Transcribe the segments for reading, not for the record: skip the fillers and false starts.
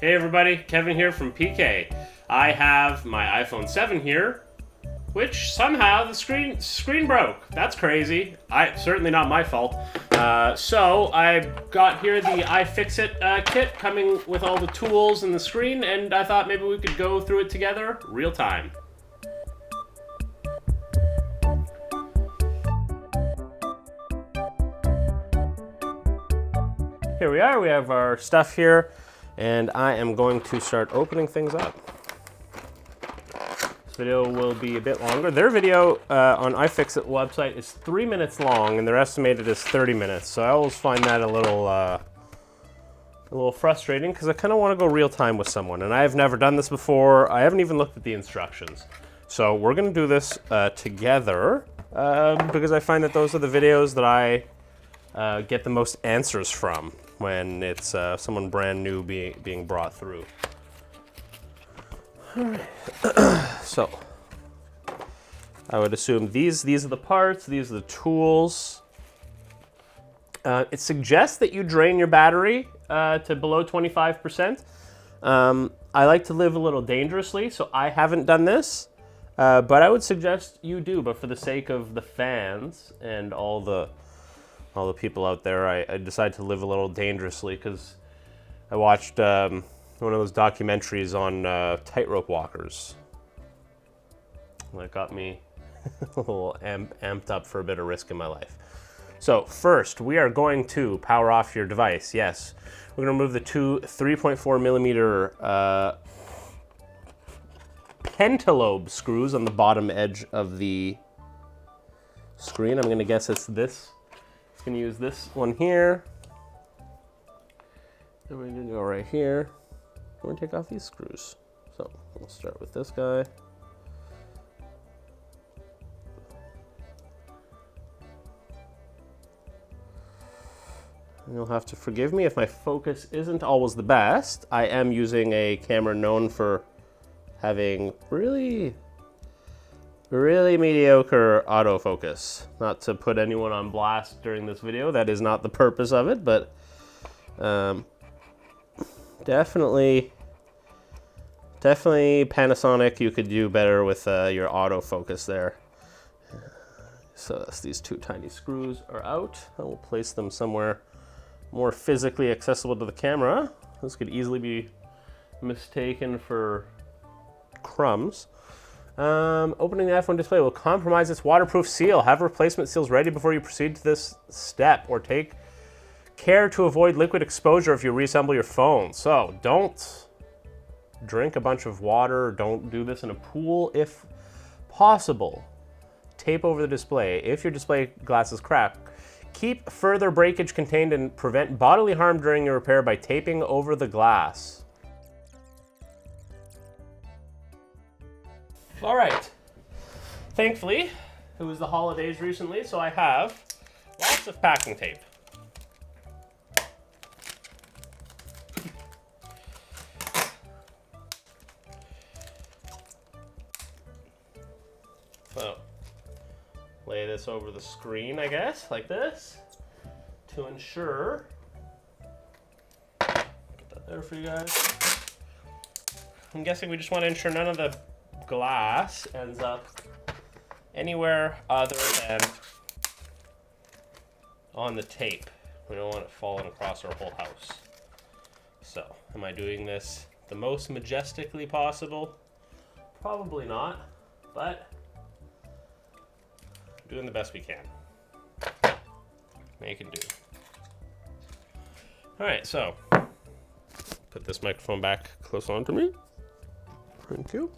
Hey everybody, Kevin here from PK. I have my iPhone 7 here, which somehow the screen broke. That's crazy. Certainly not my fault. So I got here the iFixit kit coming with all the tools and the screen, and I thought maybe we could go through it together real time. Here we are, we have our stuff here, and I am going to start opening things up. This video will be a bit longer. Their video on iFixit website is 3 minutes long, and they're estimated as 30 minutes. So I always find that a little frustrating because I kind of want to go real time with someone, and I have never done this before. I haven't even looked at the instructions. So we're going to do this together because I find that those are the videos that I get the most answers from when it's someone brand new being brought through. All right. So I would assume these are the parts, these are the tools. It suggests that you drain your battery to below 25%. I like to live a little dangerously, so I haven't done this, but I would suggest you do. But for the sake of the fans and all the people out there, I decided to live a little dangerously because I watched one of those documentaries on tightrope walkers. That got me a little amped up for a bit of risk in my life. So first, we are going to power off your device. Yes, we're going to remove the two 3.4 millimeter pentalobe screws on the bottom edge of the screen. I'm going to guess it's this. Going to use this one here. And we're going to go right here. We're going to take off these screws. So we'll start with this guy. And you'll have to forgive me if my focus isn't always the best. I am using a camera known for having really mediocre autofocus. Not to put anyone on blast during this video, that is not the purpose of it, but definitely Panasonic, you could do better with your autofocus there. So these two tiny screws are out. I will place them somewhere more physically accessible to the camera. This could easily be mistaken for crumbs. Opening the iPhone display will compromise its waterproof seal. Have replacement seals ready before you proceed to this step, or take care to avoid liquid exposure if you reassemble your phone. So don't drink a bunch of water. Don't do this in a pool if possible. Tape over the display. If your display glass is cracked, keep further breakage contained and prevent bodily harm during your repair by taping over the glass. All right, thankfully, it was the holidays recently, so I have lots of packing tape. So, lay this over the screen, I guess, like this, to ensure, put that there for you guys. I'm guessing we just want to ensure none of the glass ends up anywhere other than on the tape. We don't want it falling across our whole house. So, am I doing this the most majestically possible? Probably not, but doing the best we can. Make and do. All right, so put this microphone back close onto me. Thank you.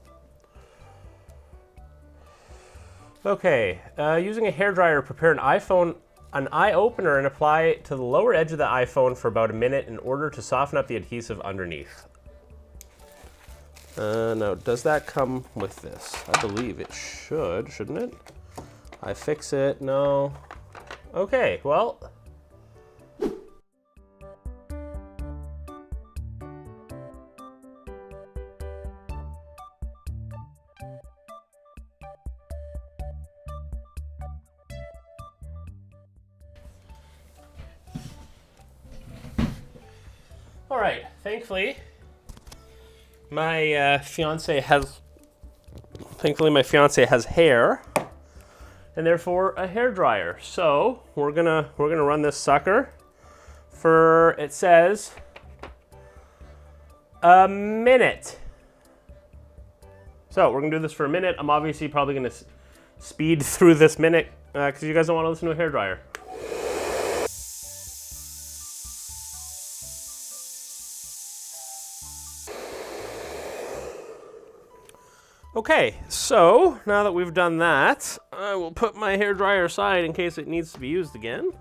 Okay, using a hairdryer, prepare an iOpener and apply it to the lower edge of the iPhone for about a minute in order to soften up the adhesive underneath. Now, does that come with this? I believe it should, shouldn't it? iFixit, no. Okay, well. All right, thankfully, My fiance has, thankfully my fiance has hair, and therefore a hair dryer. So we're gonna run this sucker for, it says, a minute. So we're gonna do this for a minute. I'm obviously probably gonna speed through this minute because you guys don't want to listen to a hair dryer. Okay, so now that we've done that, I will put my hair dryer aside in case it needs to be used again.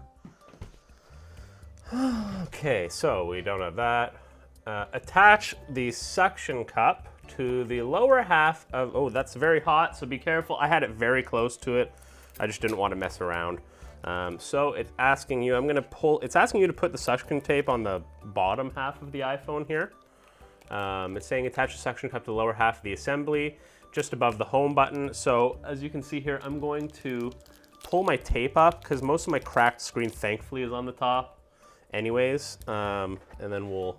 Okay, so we don't have that. Attach the suction cup to the lower half of, oh, that's very hot, so be careful. I had it very close to it. I just didn't want to mess around. So it's asking you, it's asking you to put the suction tape on the bottom half of the iPhone here. It's saying attach the suction cup to the lower half of the assembly, just above the home button. So as you can see here, I'm going to pull my tape up because most of my cracked screen thankfully is on the top anyways. And then we'll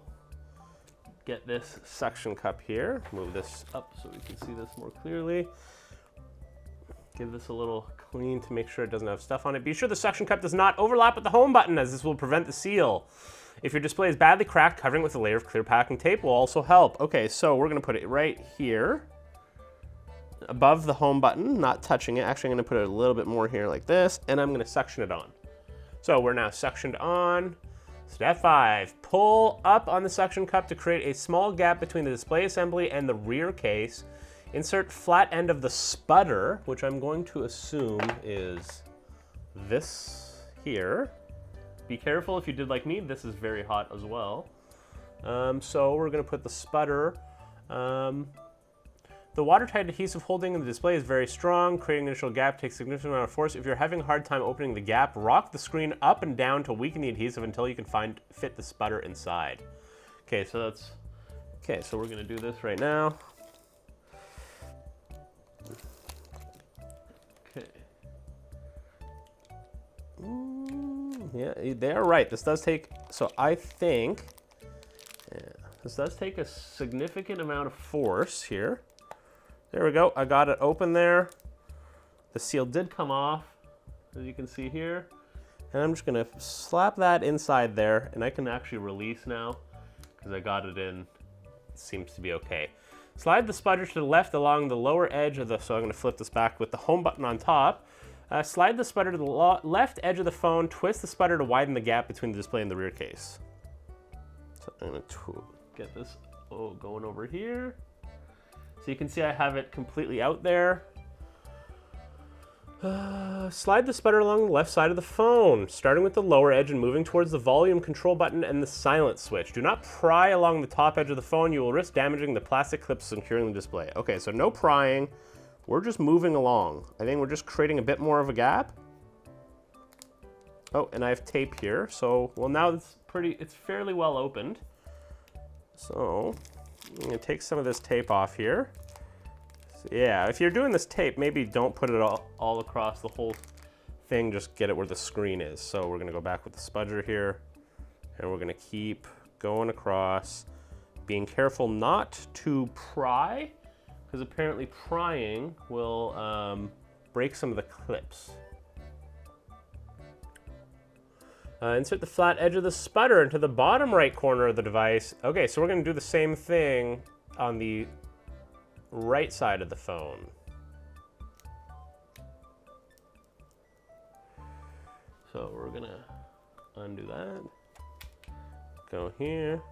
get this suction cup here, move this up so we can see this more clearly. Give this a little clean to make sure it doesn't have stuff on it. Be sure the suction cup does not overlap with the home button as this will prevent the seal. If your display is badly cracked, covering it with a layer of clear packing tape will also help. Okay, so we're gonna put it right here, above the home button, not touching it. Actually, I'm gonna put it a little bit more here like this, and I'm gonna suction it on. So we're now suctioned on. Step 5, pull up on the suction cup to create a small gap between the display assembly and the rear case. Insert flat end of the sputter, which I'm going to assume is this here. Be careful if you did like me, this is very hot as well. So we're gonna put the sputter. The watertight adhesive holding the display is very strong. Creating an initial gap takes a significant amount of force. If you're having a hard time opening the gap, rock the screen up and down to weaken the adhesive until you can fit the sputter inside. Okay, so so we're gonna do this right now. Okay. Yeah, they are right. This does take, so I think, yeah, this does take a significant amount of force here. There we go, I got it open there. The seal did come off, as you can see here. And I'm just gonna slap that inside there, and I can actually release now, because I got it in. It seems to be okay. Slide the sputter to the left along the lower edge of the, so I'm gonna flip this back with the home button on top. Slide the sputter to the left edge of the phone, twist the sputter to widen the gap between the display and the rear case. So I'm gonna get this going over here. So you can see I have it completely out there. Slide the sputter along the left side of the phone, starting with the lower edge and moving towards the volume control button and the silent switch. Do not pry along the top edge of the phone. You will risk damaging the plastic clips securing the display. Okay, so no prying. We're just moving along. I think we're just creating a bit more of a gap. Oh, and I have tape here. So, well, now it's fairly well opened. So I'm gonna take some of this tape off here. So, yeah, if you're doing this tape, maybe don't put it all across the whole thing, just get it where the screen is. So we're gonna go back with the spudger here, and we're gonna keep going across, being careful not to pry, because apparently prying will break some of the clips. Insert the flat edge of the sputter into the bottom right corner of the device. Okay, so we're gonna do the same thing on the right side of the phone. So we're gonna undo that. Go here.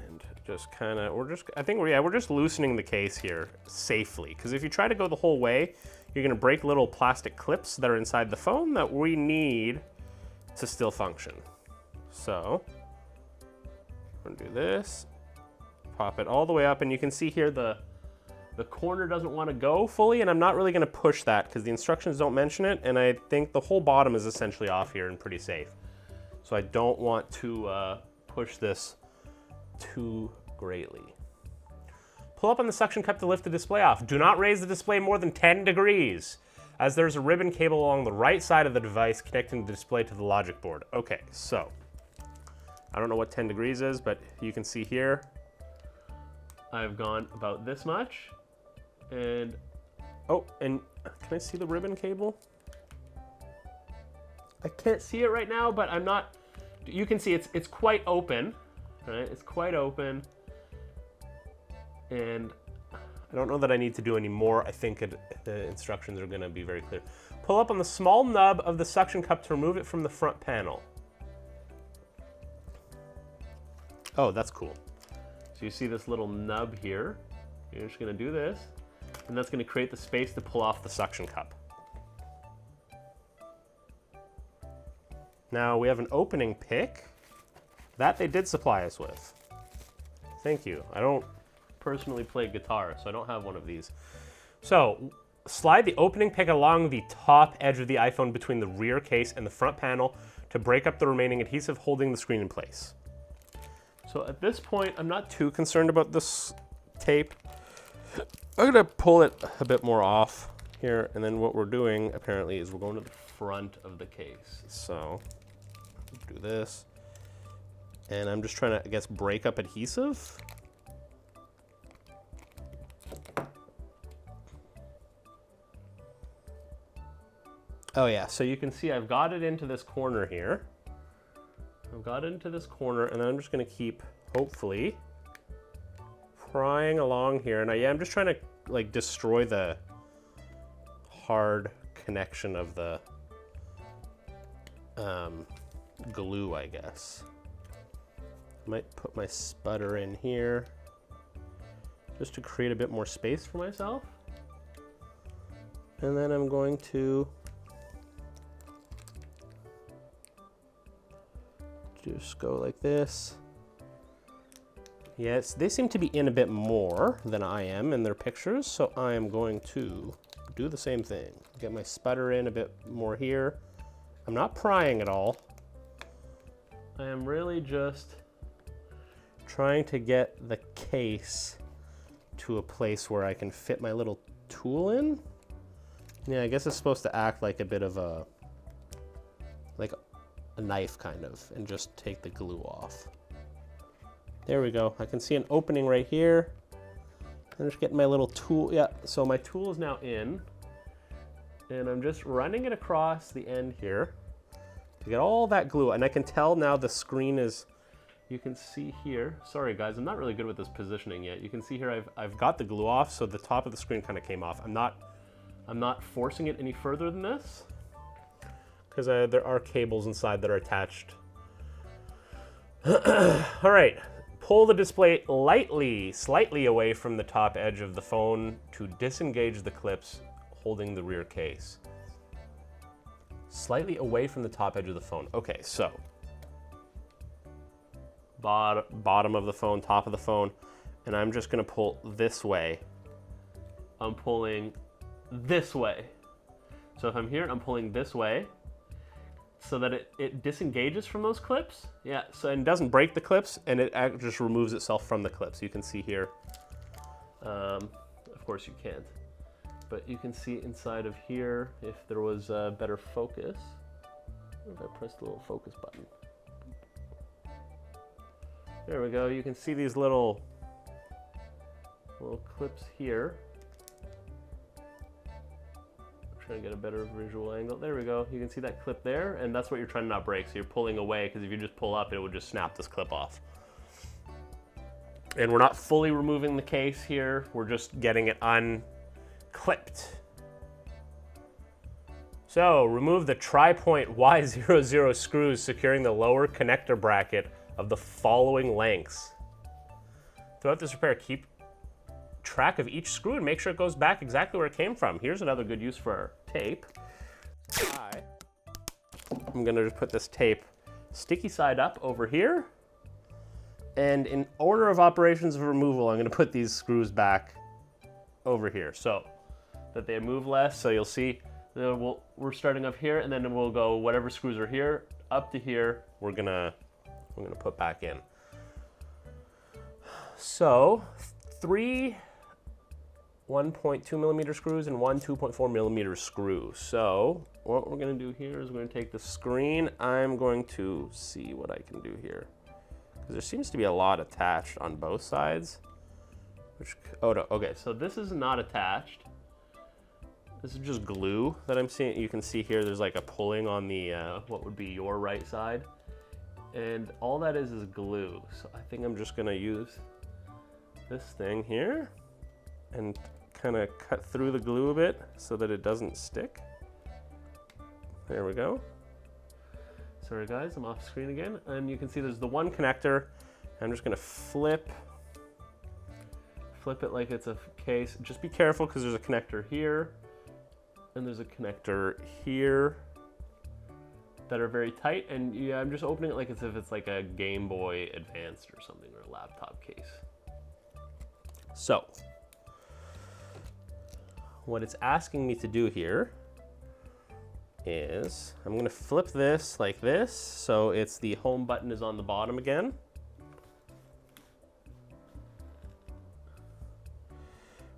And just kind of, we're just loosening the case here safely. Because if you try to go the whole way, you're gonna break little plastic clips that are inside the phone that we need to still function. So, we're gonna do this, pop it all the way up, and you can see here the corner doesn't wanna go fully, and I'm not really gonna push that because the instructions don't mention it, and I think the whole bottom is essentially off here and pretty safe. So I don't want to push this too greatly. Pull up on the suction cup to lift the display off. Do not raise the display more than 10 degrees, as there's a ribbon cable along the right side of the device connecting the display to the logic board. Okay, so I don't know what 10 degrees is, but you can see here, I've gone about this much. And, oh, and can I see the ribbon cable? I can't see it right now, but I'm not, you can see it's quite open, right? It's quite open. And I don't know that I need to do any more. I think the instructions are gonna be very clear. Pull up on the small nub of the suction cup to remove it from the front panel. Oh, that's cool. So you see this little nub here. You're just gonna do this, and that's gonna create the space to pull off the suction cup. Now we have an opening pick that they did supply us with. Thank you. I don't personally play guitar, so I don't have one of these. So slide the opening pick along the top edge of the iPhone between the rear case and the front panel to break up the remaining adhesive holding the screen in place. So at this point, I'm not too concerned about this tape. I'm gonna pull it a bit more off here, and then what we're doing apparently is we're going to the front of the case. So do this, and I'm just trying to, I guess, break up adhesive. Oh yeah, so you can see I've got it into this corner here. I've got it into this corner, and I'm just gonna keep, hopefully, prying along here. And I'm just trying to like destroy the hard connection of the glue, I guess. I might put my sputter in here just to create a bit more space for myself. And then I'm going to just go like this. Yes, they seem to be in a bit more than I am in their pictures, so I am going to do the same thing. Get my sputter in a bit more here. I'm not prying at all. I am really just trying to get the case to a place where I can fit my little tool in. Yeah, I guess it's supposed to act like a bit of a, like a knife kind of, and just take the glue off. There we go. I can see an opening right here. I'm just getting my little tool. Yeah, so my tool is now in, and I'm just running it across the end here to get all that glue. And I can tell now the screen is, you can see here, sorry guys, I'm not really good with this positioning yet. You can see here I've got the glue off, so the top of the screen kind of came off. I'm not forcing it any further than this, because there are cables inside that are attached. All right, pull the display slightly away from the top edge of the phone to disengage the clips holding the rear case. Slightly away from the top edge of the phone. Okay, so bottom of the phone, top of the phone, and I'm just gonna pull this way. I'm pulling this way. So if I'm here, I'm pulling this way so that it disengages from those clips. Yeah, so it doesn't break the clips, and it just removes itself from the clips. You can see here, of course you can't, but you can see inside of here if there was a better focus. If I press the little focus button. There we go. You can see these little clips here. Trying to get a better visual angle. There we go. You can see that clip there, and that's what you're trying to not break. So you're pulling away, because if you just pull up, it would just snap this clip off. And we're not fully removing the case here. We're just getting it unclipped. So remove the tri-point Y00 screws securing the lower connector bracket of the following lengths. Throughout this repair, keep track of each screw and make sure it goes back exactly where it came from. Here's another good use for our tape. I'm gonna just put this tape sticky side up over here, and in order of operations of removal, I'm gonna put these screws back over here so that they move less. So you'll see we're starting up here, and then we'll go whatever screws are here up to here. We're gonna put back in. So 3 1.2 millimeter screws and 1 2.4 millimeter screw. So what we're gonna do here is we're gonna take the screen. I'm going to see what I can do here. because there seems to be a lot attached on both sides. Which, oh no, okay, so this is not attached. This is just glue that I'm seeing. You can see here there's like a pulling on the, what would be your right side. And all that is glue. So I think I'm just gonna use this thing here and kind of cut through the glue a bit so that it doesn't stick. There we go. Sorry guys, I'm off screen again. And you can see there's the one connector. I'm just gonna flip it like it's a case. Just be careful because there's a connector here and there's a connector here that are very tight. And yeah, I'm just opening it like as if it's like a Game Boy Advanced or something, or a laptop case. So, what it's asking me to do here is I'm gonna flip this like this, so it's the home button is on the bottom again.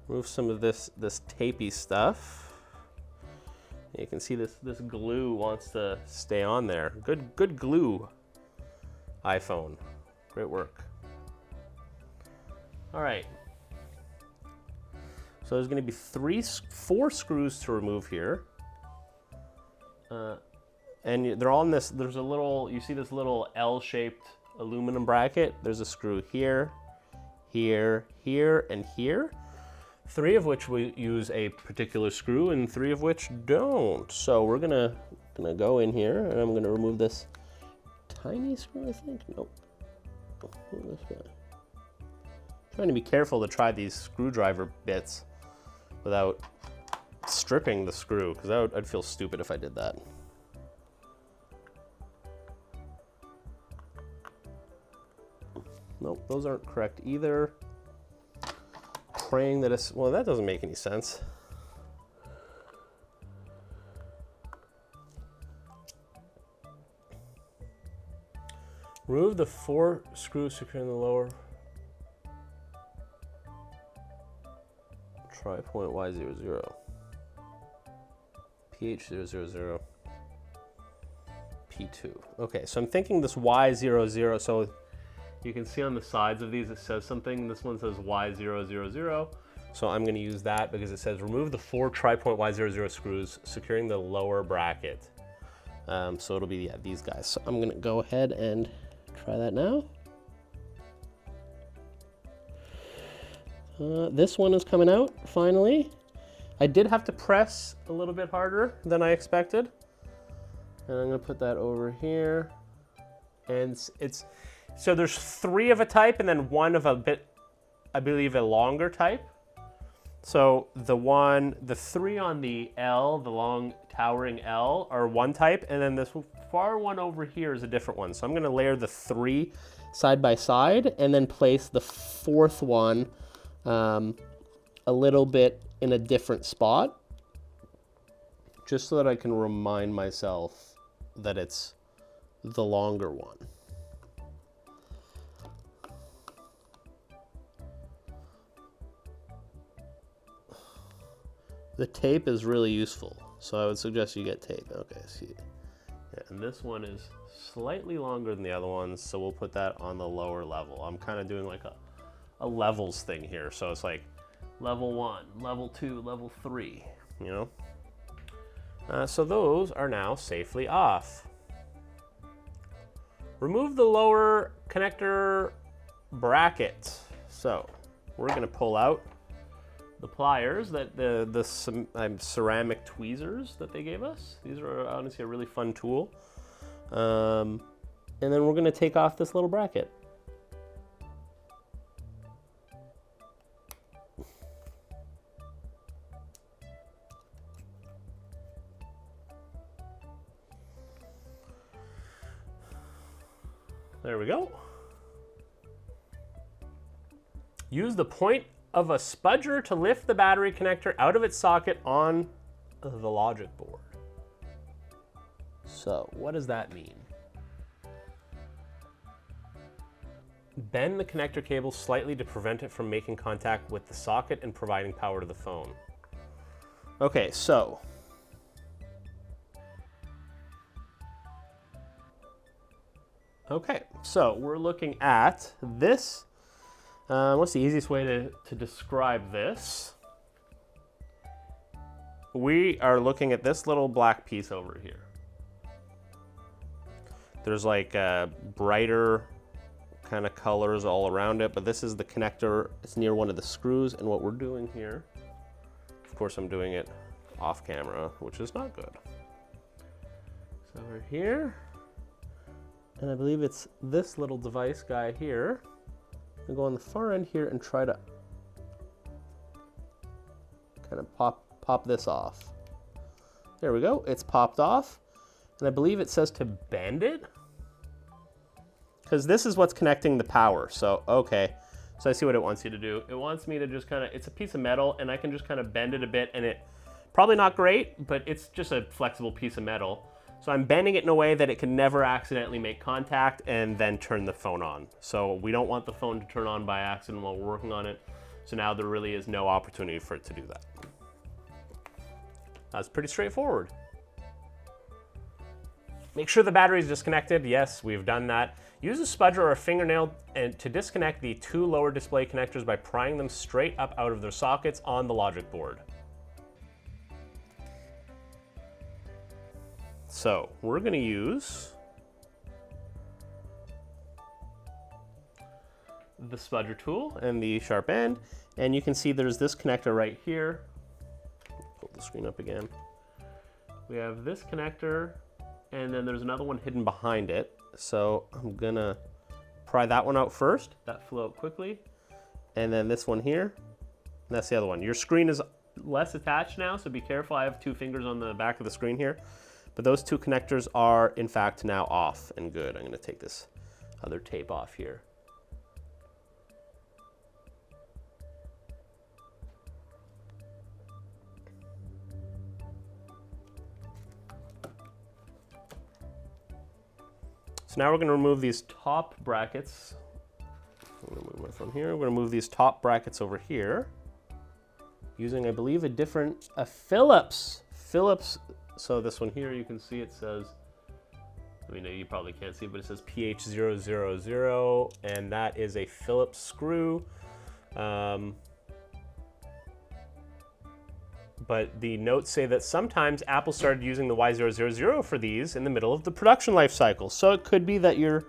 Remove some of this tapey stuff. You can see this glue wants to stay on there. Good glue, iPhone. Great work. All right. So there's going to be 4 screws to remove here. And they're all in this, there's a little, you see this little L-shaped aluminum bracket. There's a screw here, here, here, and here. 3 of which we use a particular screw and 3 of which don't. So we're gonna go in here and I'm gonna remove this tiny screw, I think. Nope. This guy. Trying to be careful to try these screwdriver bits without stripping the screw, because I'd feel stupid if I did that. Nope, those aren't correct either. Praying that it's, well, that doesn't make any sense. Remove the 4 screws securing the lower tri-point Y00, PH000, P2. Okay, so I'm thinking this Y00, so you can see on the sides of these it says something. This one says Y000, so I'm going to use that because it says remove the 4 tri-point Y00 screws securing the lower bracket. So it'll be these guys. So I'm going to go ahead and try that now. This one is coming out finally. I did have to press a little bit harder than I expected. And I'm going to put that over here. And it's so there's 3 of a type and then 1 of a bit, I believe, a longer type. So the 3 on the L, the long towering L, are one type, and then this far one over here is a different one. So I'm going to layer the 3 side by side and then place the 4th one a little bit in a different spot, just so that I can remind myself that it's the longer one. The tape is really useful, so I would suggest you get tape. Okay, see. Yeah, and this one is slightly longer than the other ones, so we'll put that on the lower level. I'm kind of doing like a levels thing here, so it's like level 1, level 2, level 3, you know? So those are now safely off. Remove the lower connector bracket. So we're gonna pull out the pliers, that the ceramic tweezers that they gave us. These are honestly a really fun tool. And then we're gonna take off this little bracket. There we go. Use the point of a spudger to lift the battery connector out of its socket on the logic board. So, what does that mean? Bend the connector cable slightly to prevent it from making contact with the socket and providing power to the phone. Okay, so Okay, so we're looking at this. What's the easiest way to describe this? We are looking at this little black piece over here. There's like brighter kind of colors all around it, but this is the connector. It's near one of the screws, and what we're doing here, of course I'm doing it off camera, which is not good. So we're here, and I believe it's this little device guy here. I'm gonna go on the far end here and try to kind of pop this off. There we go, it's popped off. And I believe it says to bend it, because this is what's connecting the power. So, okay, so I see what it wants you to do. It wants me to just kind of, it's a piece of metal, and I can just kind of bend it a bit, and it, probably not great, but it's just a flexible piece of metal. So I'm bending it in a way that it can never accidentally make contact and then turn the phone on. So we don't want the phone to turn on by accident while we're working on it. So now there really is no opportunity for it to do that. That's pretty straightforward. Make sure the battery is disconnected. Yes, we've done that. Use a spudger or a fingernail to disconnect the two lower display connectors by prying them straight up out of their sockets on the logic board. So we're going to use the spudger tool and the sharp end, and you can see there's this connector right here. Pull the screen up again. We have this connector, and then there's another one hidden behind it. So I'm gonna pry that one out first. That flew out quickly. And then this one here, and that's the other one. Your screen is less attached now, so be careful. I have two fingers on the back of the screen here. But those two connectors are, in fact, now off and good. I'm gonna take this other tape off here. So now we're going to remove these top brackets. I'm going to move my phone here. We're going to move these top brackets over here using, I believe, a Phillips. So this one here, you can see it says, I mean, you probably can't see it, but it says PH000, and that is a Phillips screw. But the notes say that sometimes Apple started using the Y000 for these in the middle of the production life cycle. So it could be that you're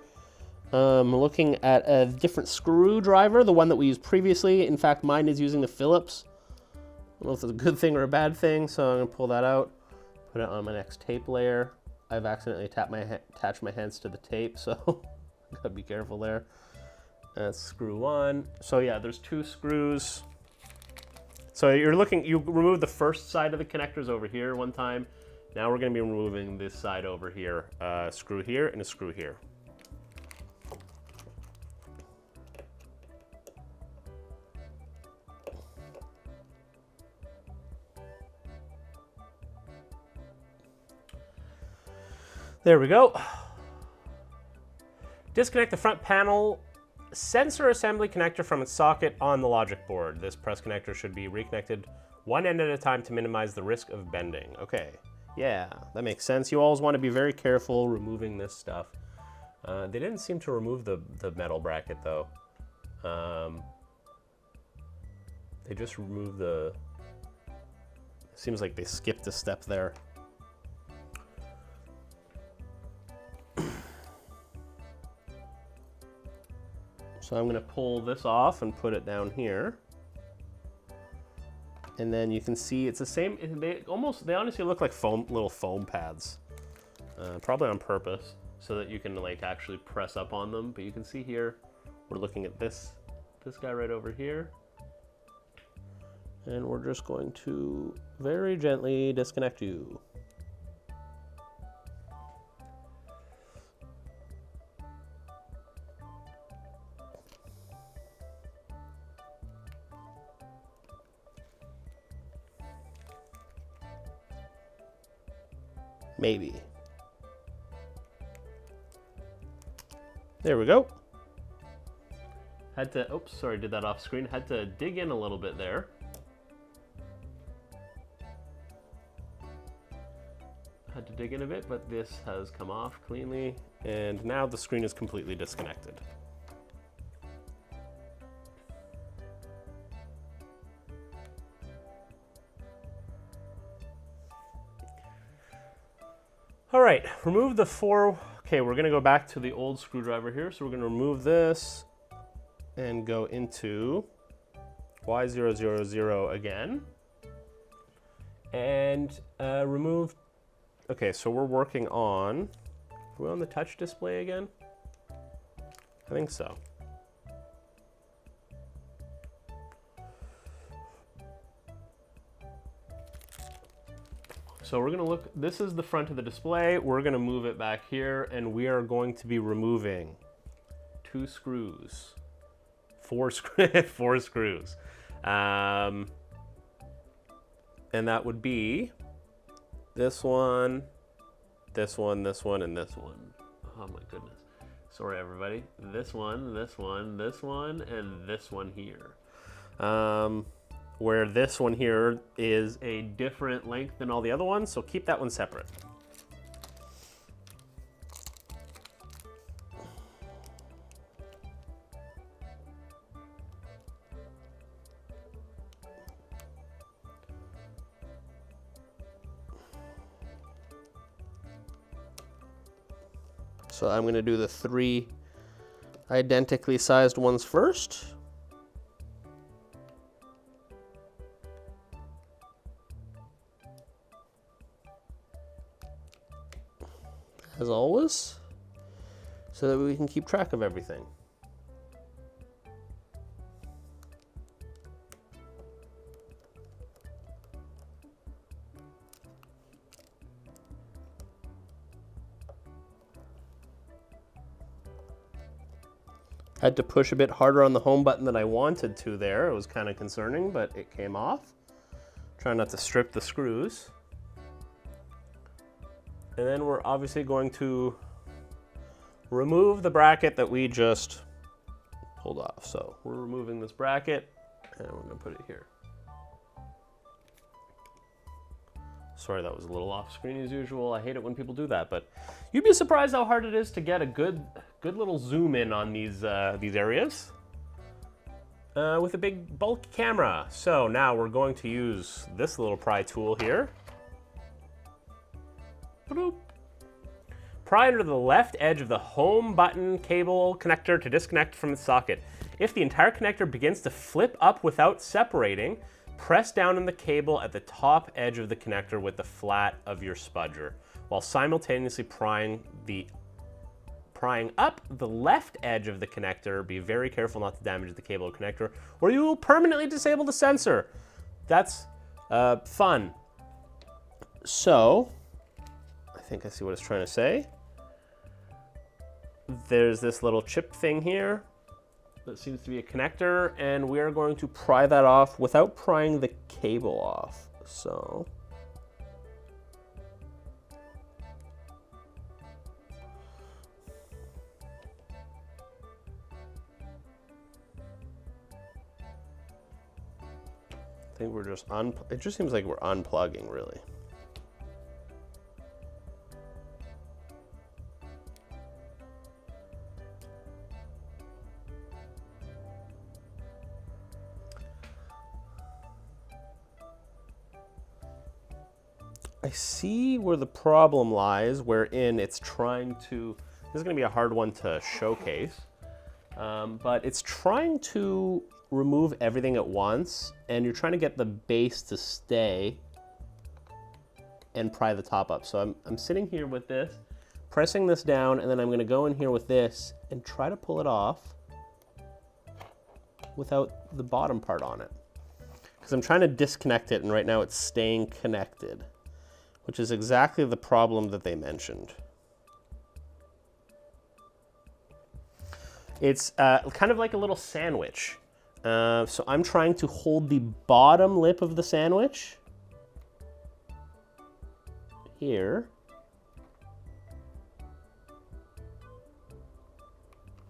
looking at a different screwdriver, the one that we used previously. In fact, mine is using the Phillips. I don't know if it's a good thing or a bad thing, so I'm going to pull that out, put it on my next tape layer. I've accidentally attached my hands to the tape, so gotta be careful there. That's screw one. So yeah, there's two screws. So you remove the first side of the connectors over here one time. Now we're going to be removing this side over here. A screw here and a screw here. There we go. Disconnect the front panel sensor assembly connector from its socket on the logic board. This press connector should be reconnected one end at a time to minimize the risk of bending. Okay, yeah, that makes sense. You always want to be very careful removing this stuff. They didn't seem to remove the metal bracket though. They just removed the, seems like they skipped a step there. So I'm going to pull this off and put it down here. And then you can see it's the same, they honestly look like little foam pads. Probably on purpose, so that you can like actually press up on them. But you can see here, we're looking at this guy right over here. And we're just going to very gently disconnect you. Maybe. There we go. Had to, oops, sorry, did that off screen. Had to dig in a little bit there. Had to to dig in a bit, but this has come off cleanly, and now the screen is completely disconnected. All right, remove the four. Okay, we're gonna go back to the old screwdriver here. So we're gonna remove this and go into Y000 again. And remove, okay, so we're working on, are we on the touch display again? I think so. So we're gonna look, this is the front of the display. We're gonna move it back here, and we are going to be removing 2 screws, 4 screws. And that would be this one, this one, this one, and this one. Oh my goodness. Sorry, everybody. This one, this one, this one, and this one here. Where this one here is a different length than all the other ones, so keep that one separate. So I'm going to do the 3 identically sized ones first. As always, so that we can keep track of everything. Had to push a bit harder on the home button than I wanted to there. It was kind of concerning, but it came off. Try not to strip the screws. And then we're obviously going to remove the bracket that we just pulled off. So we're removing this bracket, and we're gonna put it here. Sorry, that was a little off screen as usual. I hate it when people do that, but you'd be surprised how hard it is to get a good little zoom in on these areas with a big bulky camera. So now we're going to use this little pry tool here. Boop. Pry under the left edge of the home button cable connector to disconnect from its socket. If the entire connector begins to flip up without separating, press down on the cable at the top edge of the connector with the flat of your spudger, while simultaneously prying up the left edge of the connector. Be very careful not to damage the cable or connector, or you will permanently disable the sensor. That's fun. So, I think I see what it's trying to say. There's this little chip thing here that seems to be a connector, and we are going to pry that off without prying the cable off. So I think we're just it just seems like we're unplugging, really. I see where the problem lies, wherein it's trying to, this is going to be a hard one to showcase, but it's trying to remove everything at once, and you're trying to get the base to stay and pry the top up. So I'm sitting here with this, pressing this down, and then I'm going to go in here with this and try to pull it off without the bottom part on it. Because I'm trying to disconnect it, and right now it's staying connected, which is exactly the problem that they mentioned. It's kind of like a little sandwich. So I'm trying to hold the bottom lip of the sandwich here,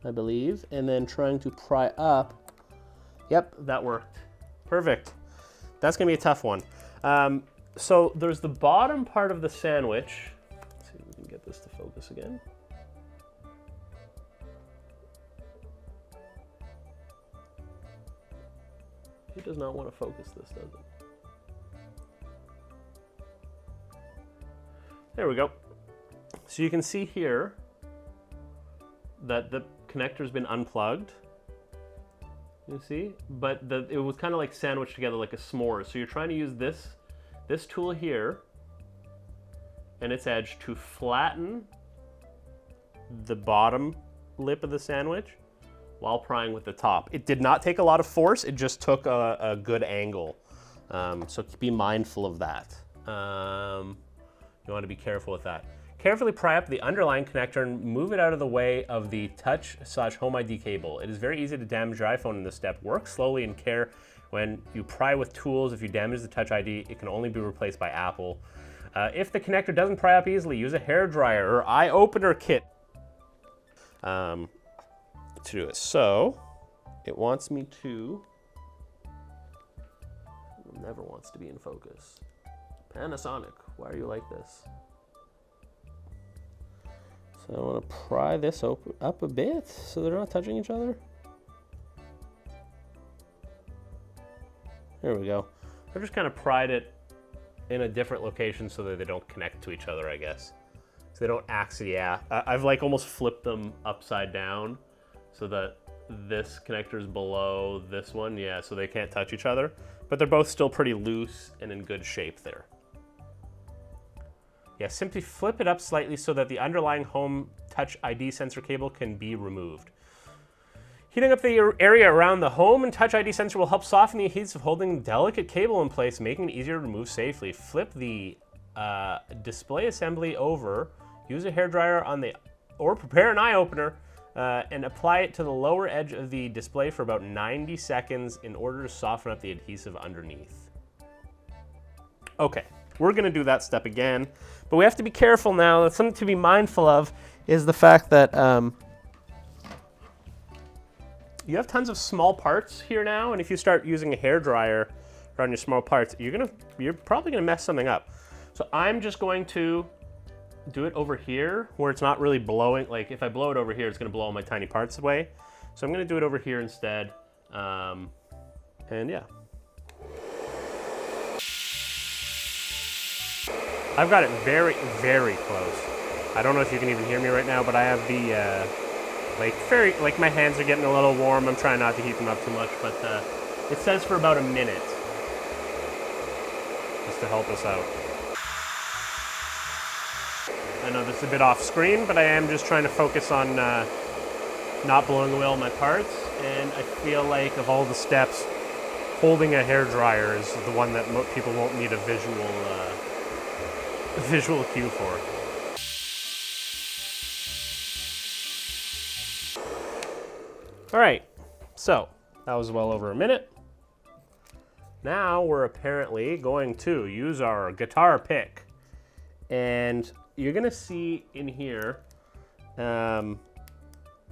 I believe, and then trying to pry up. Yep, that worked. Perfect. That's gonna be a tough one. So there's the bottom part of the sandwich focus again. It does not want to focus this, does it? There we go. So you can see here that the connector's been unplugged. You see? But it was kind of like sandwiched together like a s'more. So you're trying to use this tool here and its edge to flatten the bottom lip of the sandwich while prying with the top. It did not take a lot of force, it just took a good angle. So be mindful of that. You want to be careful with that. Carefully pry up the underlying connector and move it out of the way of the Touch/Home ID cable. It is very easy to damage your iPhone in this step. Work slowly and care when you pry with tools. If you damage the Touch ID, it can only be replaced by Apple. If the connector doesn't pry up easily, use a hairdryer or iOpener kit to do it. So it wants me to, it never wants to be in focus. Panasonic, why are you like this? So I want to pry this up a bit so they're not touching each other. There we go. I've just kind of pried it in a different location so that they don't connect to each other, I guess. So they don't actually, I've like almost flipped them upside down so that this connector is below this one, so they can't touch each other. But they're both still pretty loose and in good shape there. Simply flip it up slightly so that the underlying Home Touch ID sensor cable can be removed. Heating up the area around the Home and Touch ID sensor will help soften the adhesive holding the delicate cable in place, making it easier to remove safely. Flip the display assembly over, use a hairdryer or prepare an eye opener and apply it to the lower edge of the display for about 90 seconds in order to soften up the adhesive underneath. Okay. We're going to do that step again, but we have to be careful now. Something to be mindful of is the fact that you have tons of small parts here now, and if you start using a hairdryer around your small parts, you're probably going to mess something up. So I'm just going to do it over here where it's not really blowing. Like if I blow it over here, it's going to blow all my tiny parts away. So I'm going to do it over here instead, and yeah. I've got it very, very close. I don't know if you can even hear me right now, but I have the, like my hands are getting a little warm. I'm trying not to heat them up too much, but it says for about a minute, just to help us out. I know this is a bit off screen, but I am just trying to focus on not blowing away all my parts, and I feel like of all the steps, holding a hairdryer is the one that people won't need a visual cue for. All right, so that was well over a minute. Now we're apparently going to use our guitar pick, and you're gonna see in here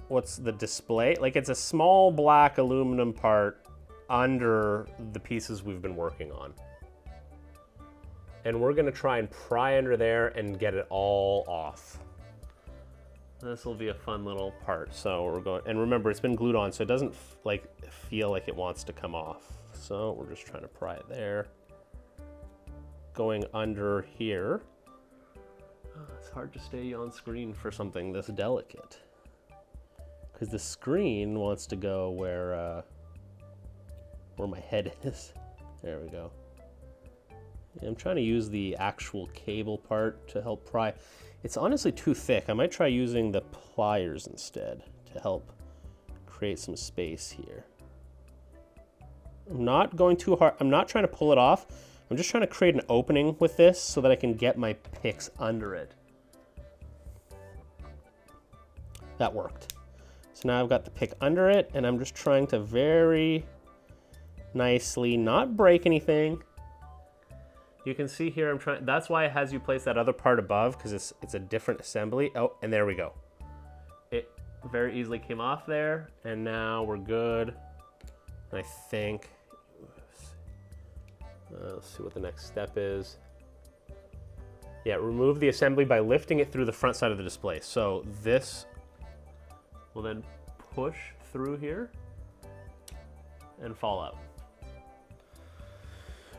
what's the display. Like it's a small black aluminum part under the pieces we've been working on. And we're gonna try and pry under there and get it all off. This will be a fun little part. So we're going, and remember it's been glued on so it doesn't feel like it wants to come off. So we're just trying to pry it there. Going under here. It's hard to stay on screen for something this delicate. Because the screen wants to go where my head is. There we go. I'm trying to use the actual cable part to help pry. It's honestly too thick. I might try using the pliers instead to help create some space here. I'm not going too hard. I'm not trying to pull it off. I'm just trying to create an opening with this so that I can get my picks under it. That worked. So now I've got the pick under it, and I'm just trying to very nicely not break anything. You can see here I'm trying, that's why it has you place that other part above, because it's a different assembly. Oh, and there we go. It very easily came off there, and now we're good. I think, let's see what the next step is. Yeah, remove the assembly by lifting it through the front side of the display. So this will then push through here and fall out.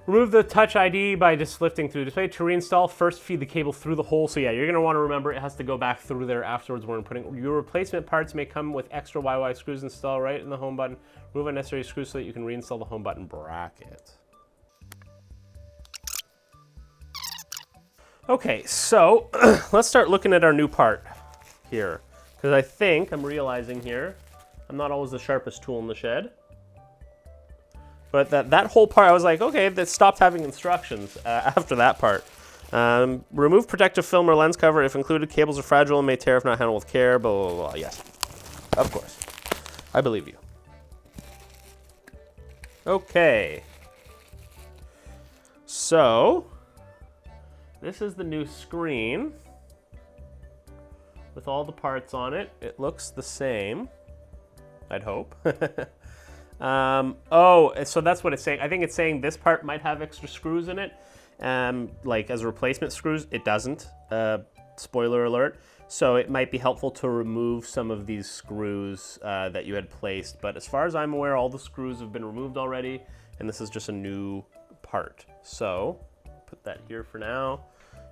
Remove the Touch ID by just lifting through the display. To reinstall, first feed the cable through the hole. So yeah, you're gonna wanna remember it has to go back through there afterwards when putting. Your replacement parts may come with extra YY screws installed right in the home button. Remove unnecessary screws so that you can reinstall the home button bracket. Okay, so let's start looking at our new part here. Because I think I'm realizing here, I'm not always the sharpest tool in the shed. But that whole part, I was like, okay, that stopped having instructions after that part. Remove protective film or lens cover if included. Cables are fragile and may tear if not handled with care, blah, blah, blah. Yes, of course. I believe you. Okay. So, this is the new screen with all the parts on it. It looks the same, I'd hope. Oh, so that's what it's saying. I think it's saying this part might have extra screws in it. Like as replacement screws, it doesn't. Spoiler alert. So it might be helpful to remove some of these screws that you had placed. But as far as I'm aware, all the screws have been removed already, and this is just a new part. So put that here for now.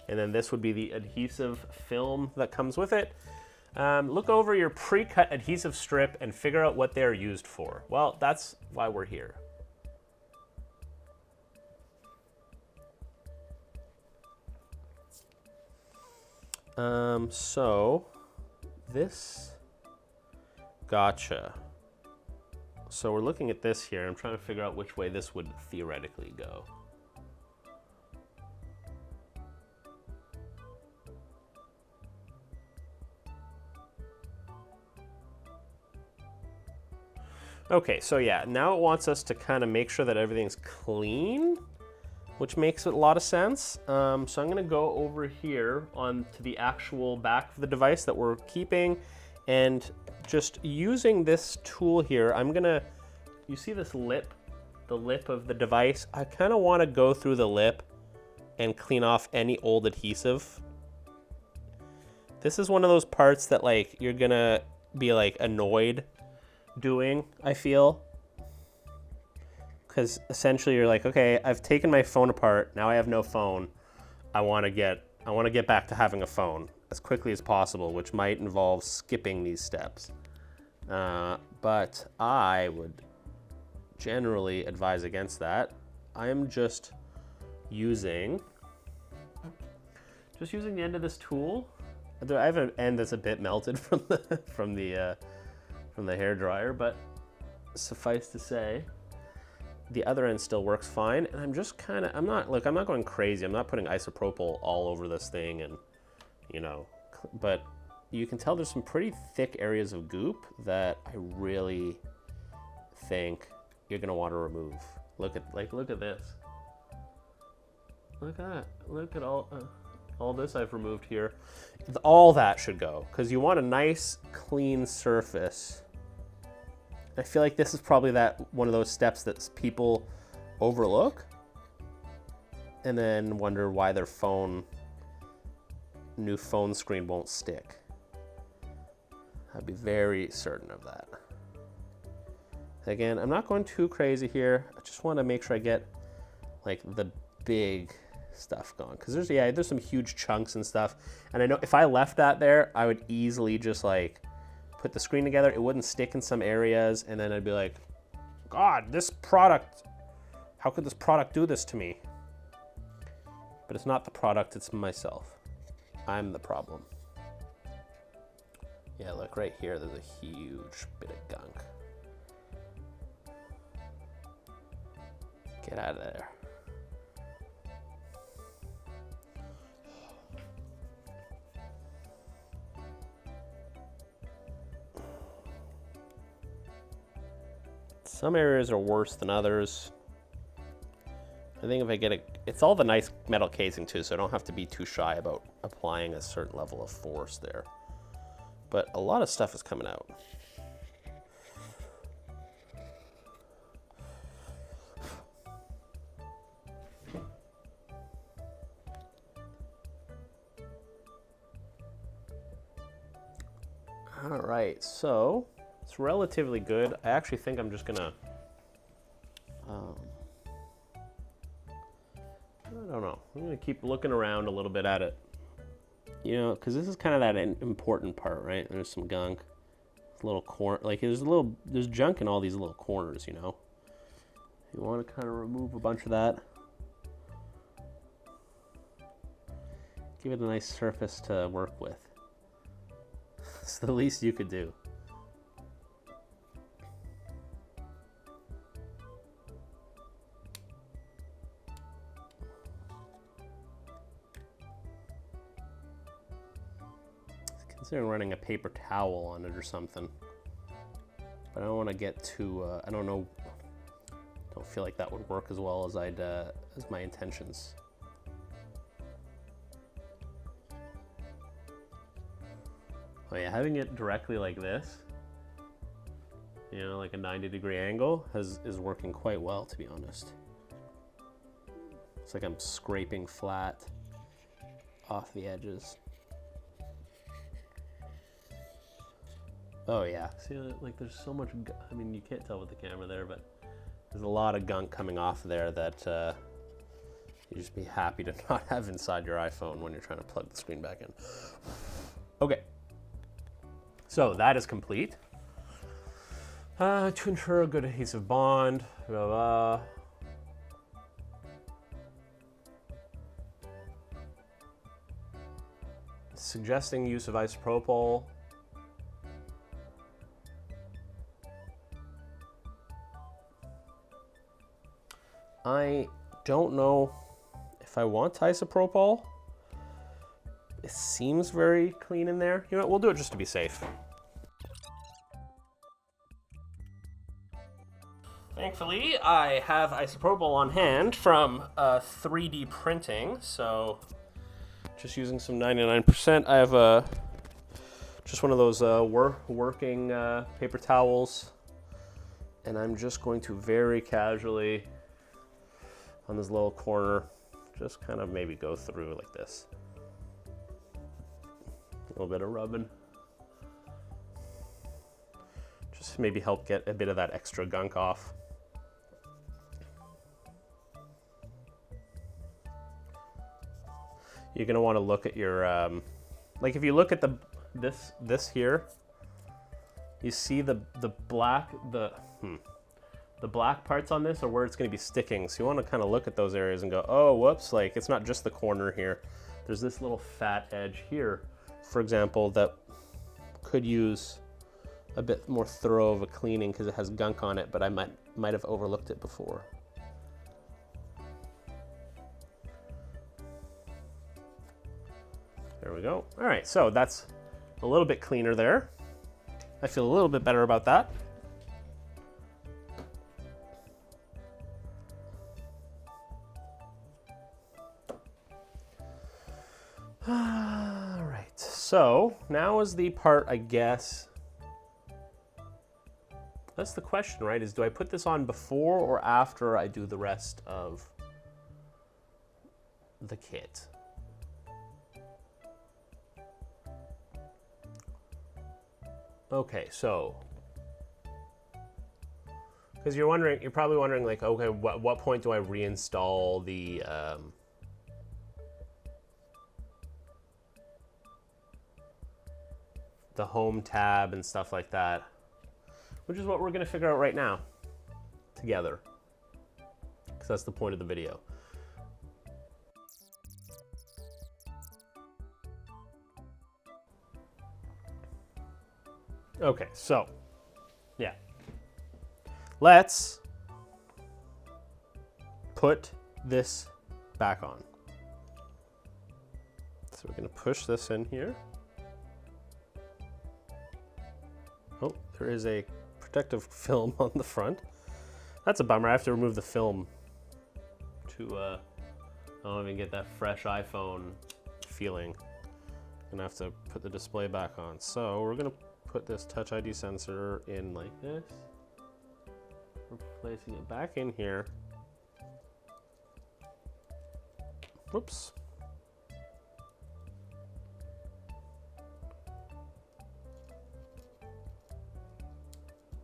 And then this would be the adhesive film that comes with it. Look over your pre-cut adhesive strip and figure out what they're used for. Well, that's why we're here. So this, gotcha. So we're looking at this here. I'm trying to figure out which way this would theoretically go. Okay, so yeah, now it wants us to kind of make sure that everything's clean, which makes a lot of sense. So I'm gonna go over here onto the actual back of the device that we're keeping, and just using this tool here, I'm gonna, you see this lip, the lip of the device? I kind of want to go through the lip and clean off any old adhesive. This is one of those parts that like you're gonna be like annoyed doing, I feel, because essentially you're like, okay, I've taken my phone apart, now I have no phone. I want to get back to having a phone as quickly as possible, which might involve skipping these steps. But I would generally advise against that. I am just using the end of this tool. I have an end that's a bit melted from the hair dryer, but suffice to say, the other end still works fine. And I'm just kind of, I'm not going crazy. I'm not putting isopropyl all over this thing, and but you can tell there's some pretty thick areas of goop that I really think you're gonna want to remove. Look at this. Look at that. Look at all this I've removed here. All that should go, because you want a nice clean surface. I feel like this is probably one of those steps that people overlook and then wonder why their new phone screen won't stick. I'd be very certain of that. Again, I'm not going too crazy here. I just want to make sure I get like the big stuff gone, because there's some huge chunks and stuff, and I know if I left that there, I would easily just like put the screen together. It wouldn't stick in some areas, and then I'd be like, God, this product, how could this product do this to me? But it's not the product, it's myself. I'm the problem. Yeah, look right here, there's a huge bit of gunk. Get out of there. Some areas are worse than others. I think if I get it's all the nice metal casing too, so I don't have to be too shy about applying a certain level of force there. But a lot of stuff is coming out. All right, so it's relatively good. I actually think I'm just gonna, I don't know. I'm gonna keep looking around a little bit at it. You know, because this is kind of that important part, right? There's some gunk, little like there's junk in all these little corners, you know. You want to kind of remove a bunch of that. Give it a nice surface to work with. It's the least you could do. Considering running a paper towel on it or something, but I don't want to get too. I don't know. Don't feel like that would work as well as as my intentions. Oh yeah, having it directly like this, you know, like a 90-degree angle, is working quite well, to be honest. It's like I'm scraping flat off the edges. Oh yeah, see, like there's so much, I mean, you can't tell with the camera there, but there's a lot of gunk coming off there that you just be happy to not have inside your iPhone when you're trying to plug the screen back in. Okay, so that is complete. To ensure a good adhesive bond, blah, blah. Suggesting use of isopropyl. I don't know if I want isopropyl. It seems very clean in there. You know what, we'll do it just to be safe. Thankfully, I have isopropyl on hand from 3D printing, so just using some 99%. I have just one of those working paper towels, and I'm just going to very casually on this little corner, just kind of maybe go through like this. A little bit of rubbing. Just maybe help get a bit of that extra gunk off. You're gonna want to look at your, like if you look at this here, you see the black parts on this are where it's going to be sticking. So you want to kind of look at those areas and go, oh, whoops, like it's not just the corner here. There's this little fat edge here, for example, that could use a bit more thorough of a cleaning because it has gunk on it, but I might have overlooked it before. There we go. All right, so that's a little bit cleaner there. I feel a little bit better about that. All right, so now is the part, I guess, that's the question, right? Is do I put this on before or after I do the rest of the kit? Okay, so, because you're probably wondering like, okay, what point do I reinstall the home tab and stuff like that, which is what we're going to figure out right now together, because that's the point of the video. Okay, so yeah, let's put this back on. So we're going to push this in here. Oh, there is a protective film on the front. That's a bummer. I have to remove the film to I don't even get that fresh iPhone feeling. I'm gonna have to put the display back on. So we're gonna put this Touch ID sensor in like this. We're placing it back in here. Whoops.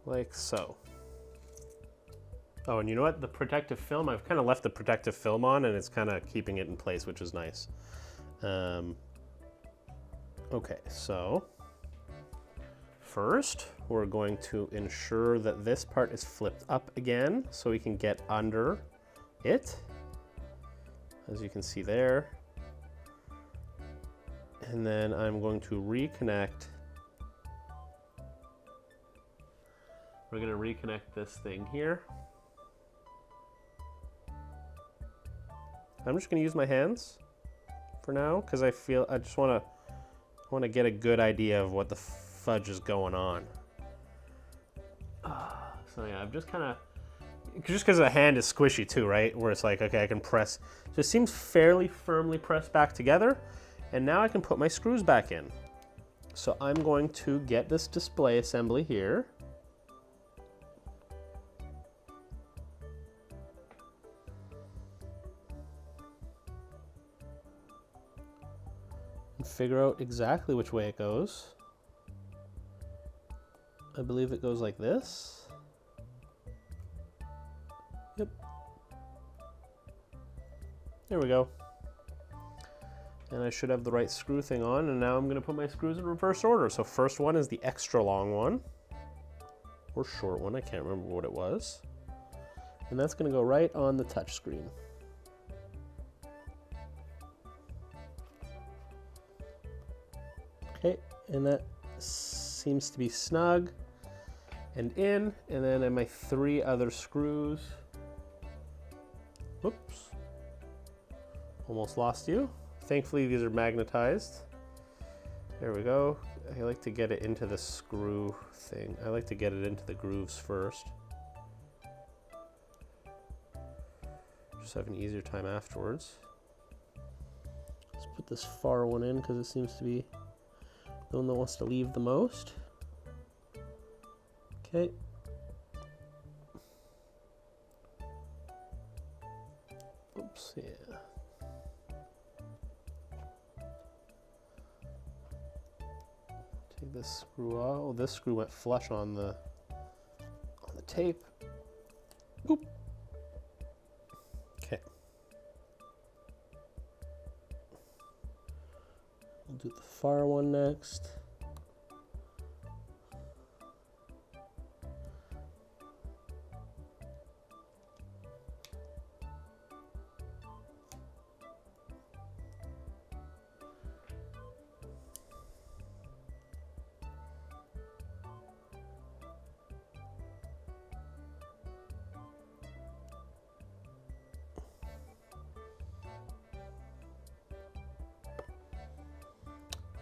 like so. Oh, and you know what? The protective film, I've kind of left the protective film on and it's kind of keeping it in place, which is nice. Okay, so first we're going to ensure that this part is flipped up again so we can get under it, as you can see there. And then I'm going to reconnect. We're going to reconnect this thing here. I'm just going to use my hands for now because I just want to get a good idea of what the fudge is going on. So yeah, I've just kind of, just because the hand is squishy too, right? Where it's like, okay, I can press. So it seems fairly firmly pressed back together. And now I can put my screws back in. So I'm going to get this display assembly here. And figure out exactly which way it goes. I believe it goes like this. Yep. There we go. And I should have the right screw thing on, and now I'm gonna put my screws in reverse order. So first one is the extra long one, or short one, I can't remember what it was. And that's gonna go right on the touch screen. Okay, and that seems to be snug and in, and then my 3 other screws. Whoops, almost lost you. Thankfully these are magnetized. There we go. I like to get it into the screw thing. I like to get it into the grooves first. Just have an easier time afterwards. Let's put this far one in because it seems to be the one that wants to leave the most. Okay. Oops, yeah. Take this screw off. Oh, this screw went flush on the tape. Oop. Okay. We'll do the far one next.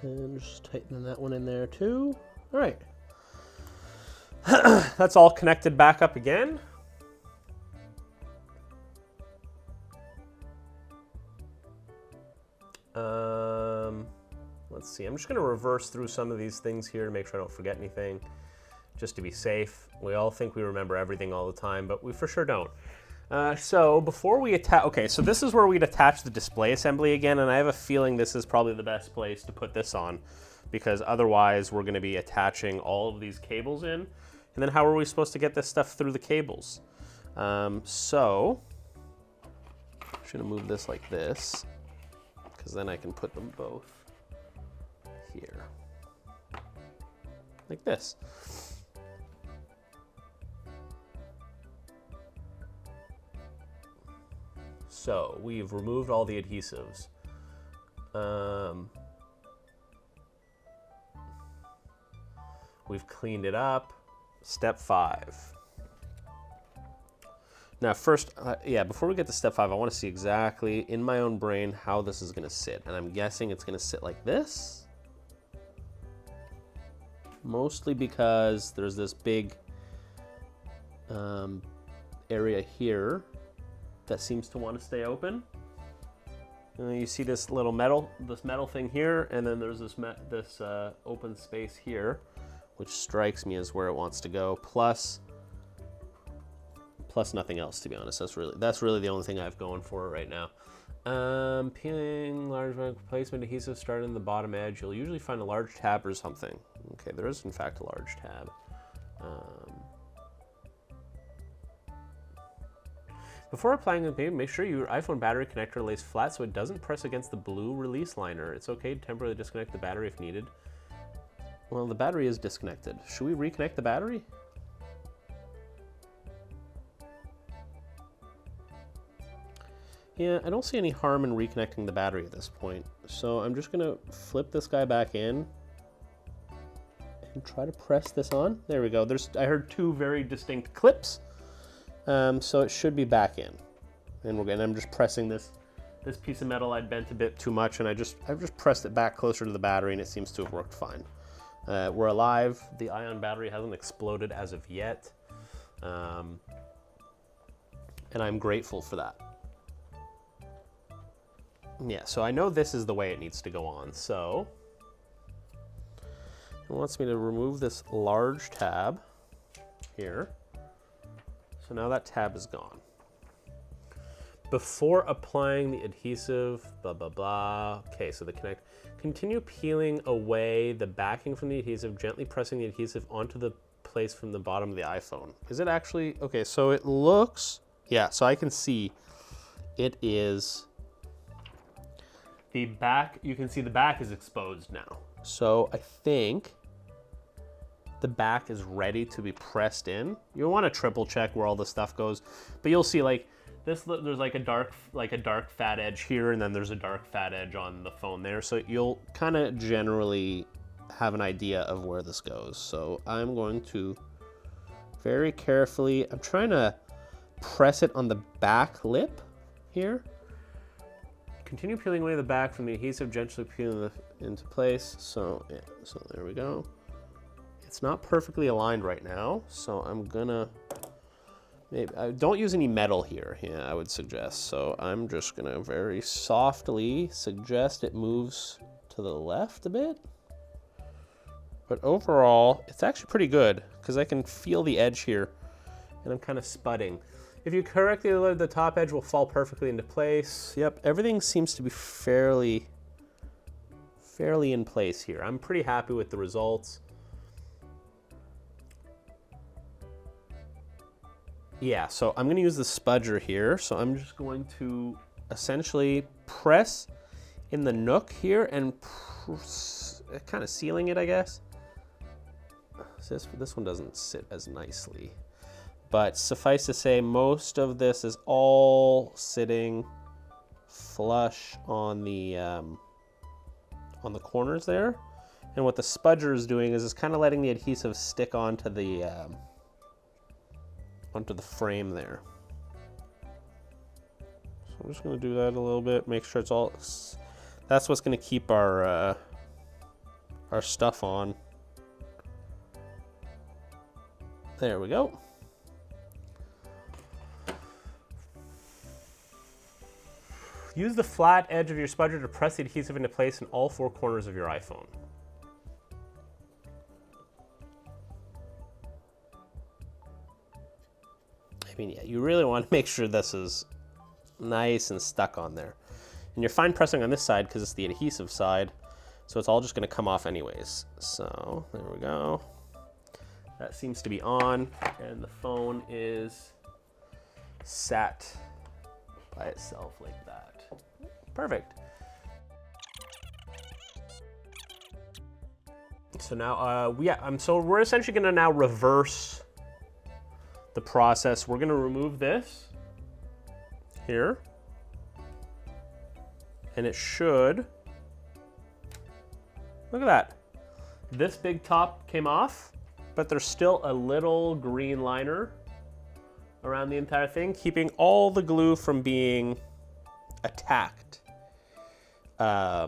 And just tightening that one in there too. All right. That's all connected back up again. Let's see, I'm just gonna reverse through some of these things here to make sure I don't forget anything, just to be safe. We all think we remember everything all the time, but we for sure don't. So before we attach, okay, so this is where we'd attach the display assembly again, and I have a feeling this is probably the best place to put this on, because otherwise we're gonna be attaching all of these cables in, and then how are we supposed to get this stuff through the cables? So, I'm just gonna move this like this, because then I can put them both here, like this. So we've removed all the adhesives. We've cleaned it up. Step 5. Now first, before we get to step 5, I want to see exactly in my own brain how this is going to sit. And I'm guessing it's going to sit like this. Mostly because there's this big area here that seems to want to stay open. And then you see this little metal thing here, and then there's this open space here, which strikes me as where it wants to go. Plus nothing else, to be honest. That's really the only thing I have going for it right now. Peeling large placement adhesive starting the bottom edge. You'll usually find a large tab or something. Okay, there is in fact a large tab. Before applying the paint, make sure your iPhone battery connector lays flat so it doesn't press against the blue release liner. It's okay to temporarily disconnect the battery if needed. Well, the battery is disconnected. Should we reconnect the battery? Yeah, I don't see any harm in reconnecting the battery at this point. So I'm just gonna flip this guy back in and try to press this on. There we go. I heard two very distinct clips. So it should be back in. And I'm just pressing this piece of metal I'd bent a bit too much, and I've just pressed it back closer to the battery, and it seems to have worked fine. We're alive. The ion battery hasn't exploded as of yet. And I'm grateful for that. Yeah, so I know this is the way it needs to go on. So it wants me to remove this large tab here. So now that tab is gone. Before applying the adhesive, blah, blah, blah. Okay, so continue peeling away the backing from the adhesive, gently pressing the adhesive onto the place from the bottom of the iPhone. Is it actually, okay, so it looks, yeah, so I can see it is, the back, you can see the back is exposed now. So I think the back is ready to be pressed in. You'll want to triple check where all the stuff goes, but you'll see like this, there's like a dark fat edge here, and then there's a dark fat edge on the phone there. So you'll kind of generally have an idea of where this goes. So I'm going to very carefully, I'm trying to press it on the back lip here. Continue peeling away the back from the adhesive, gently peeling it into place. So yeah, so there we go. It's not perfectly aligned right now, so I'm gonna, maybe, don't use any metal here, yeah, I would suggest. So I'm just gonna very softly suggest it moves to the left a bit. But overall, it's actually pretty good, because I can feel the edge here, and I'm kind of spudding. If you correctly load, the top edge will fall perfectly into place. Yep, everything seems to be fairly in place here. I'm pretty happy with the results. Yeah, so I'm gonna use the spudger here. So I'm just going to essentially press in the nook here and kind of sealing it, I guess. This one doesn't sit as nicely. But suffice to say, most of this is all sitting flush on the corners there. And what the spudger is doing is it's kind of letting the adhesive stick onto the frame there. So I'm just going to do that a little bit, make sure it's all. That's what's going to keep our stuff on. There we go. Use the flat edge of your spudger to press the adhesive into place in all four corners of your iPhone. I mean, yeah, you really want to make sure this is nice and stuck on there. And you're fine pressing on this side because it's the adhesive side, so it's all just going to come off anyways. So there we go. That seems to be on, and the phone is sat by itself like that. Perfect. So now, so we're essentially gonna now reverse the process. We're gonna remove this here, and it should, look at that. This big top came off, but there's still a little green liner around the entire thing, keeping all the glue from being attacked by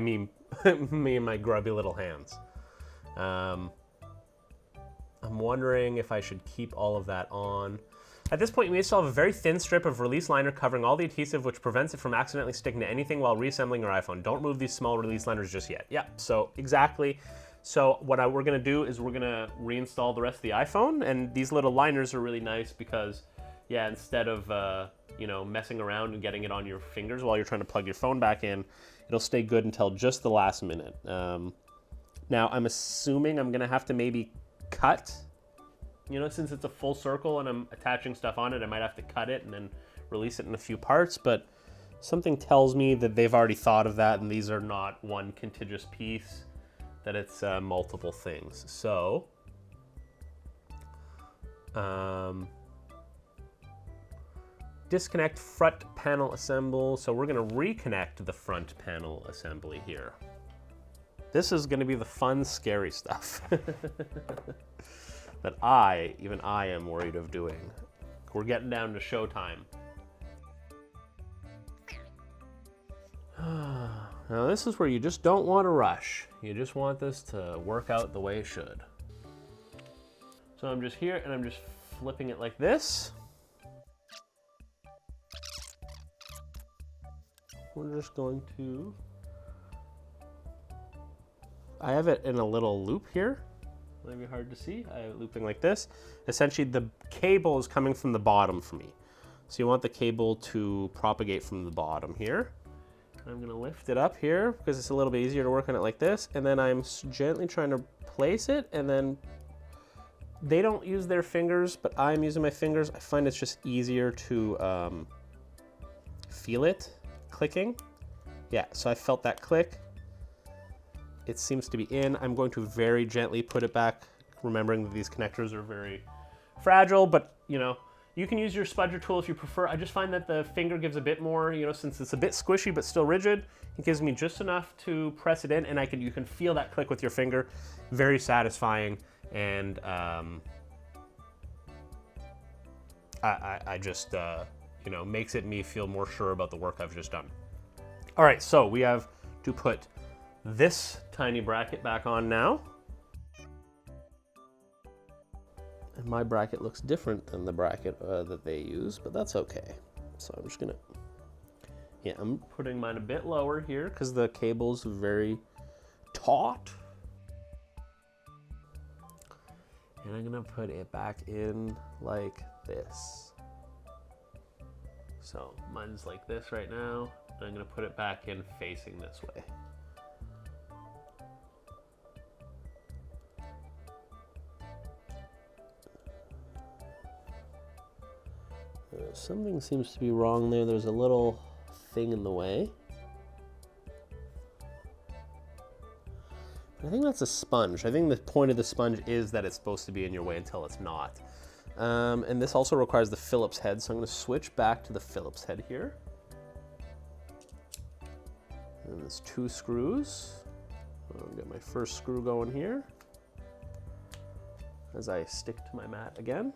me and my grubby little hands. I'm wondering if I should keep all of that on. At this point, you may still have a very thin strip of release liner covering all the adhesive, which prevents it from accidentally sticking to anything while reassembling your iPhone. Don't remove these small release liners just yet. Yeah, so exactly. So what we're gonna do is we're gonna reinstall the rest of the iPhone, and these little liners are really nice because, yeah, instead of messing around and getting it on your fingers while you're trying to plug your phone back in, it'll stay good until just the last minute. Now I'm assuming I'm gonna have to maybe cut You know, since it's a full circle and I'm attaching stuff on it, I might have to cut it and then release it in a few parts, but something tells me that they've already thought of that and these are not one contiguous piece, that it's multiple things. So, disconnect front panel assemble. So we're gonna reconnect the front panel assembly here. This is gonna be the fun, scary stuff that even I am worried of doing. We're getting down to showtime. Now this is where you just don't want to rush. You just want this to work out the way it should. So I'm just here and I'm just flipping it like this. We're just going to, I have it in a little loop here. Maybe hard to see. I have it looping like this. Essentially the cable is coming from the bottom for me. So you want the cable to propagate from the bottom here. I'm gonna lift it up here because it's a little bit easier to work on it like this. And then I'm gently trying to place it, and then they don't use their fingers, but I'm using my fingers. I find it's just easier to feel it clicking. Yeah, so I felt that click. It seems to be in. I'm going to very gently put it back, remembering that these connectors are very fragile, but you know, you can use your spudger tool if you prefer. I just find that the finger gives a bit more, you know, since it's a bit squishy but still rigid, it gives me just enough to press it in, and you can feel that click with your finger. Very satisfying, and I just, you know, makes it me feel more sure about the work I've just done. All right, so we have to put this tiny bracket back on now. And my bracket looks different than the bracket that they use, but that's okay. So I'm just gonna, yeah, I'm putting mine a bit lower here because the cable's very taut. And I'm gonna put it back in like this. So mine's like this right now. And I'm gonna put it back in facing this way. Something seems to be wrong there. There's a little thing in the way. I think that's a sponge. I think the point of the sponge is that it's supposed to be in your way until it's not. And this also requires the Phillips head, so I'm going to switch back to the Phillips head here. And there's 2 screws. I'll get my first screw going here as I stick to my mat again.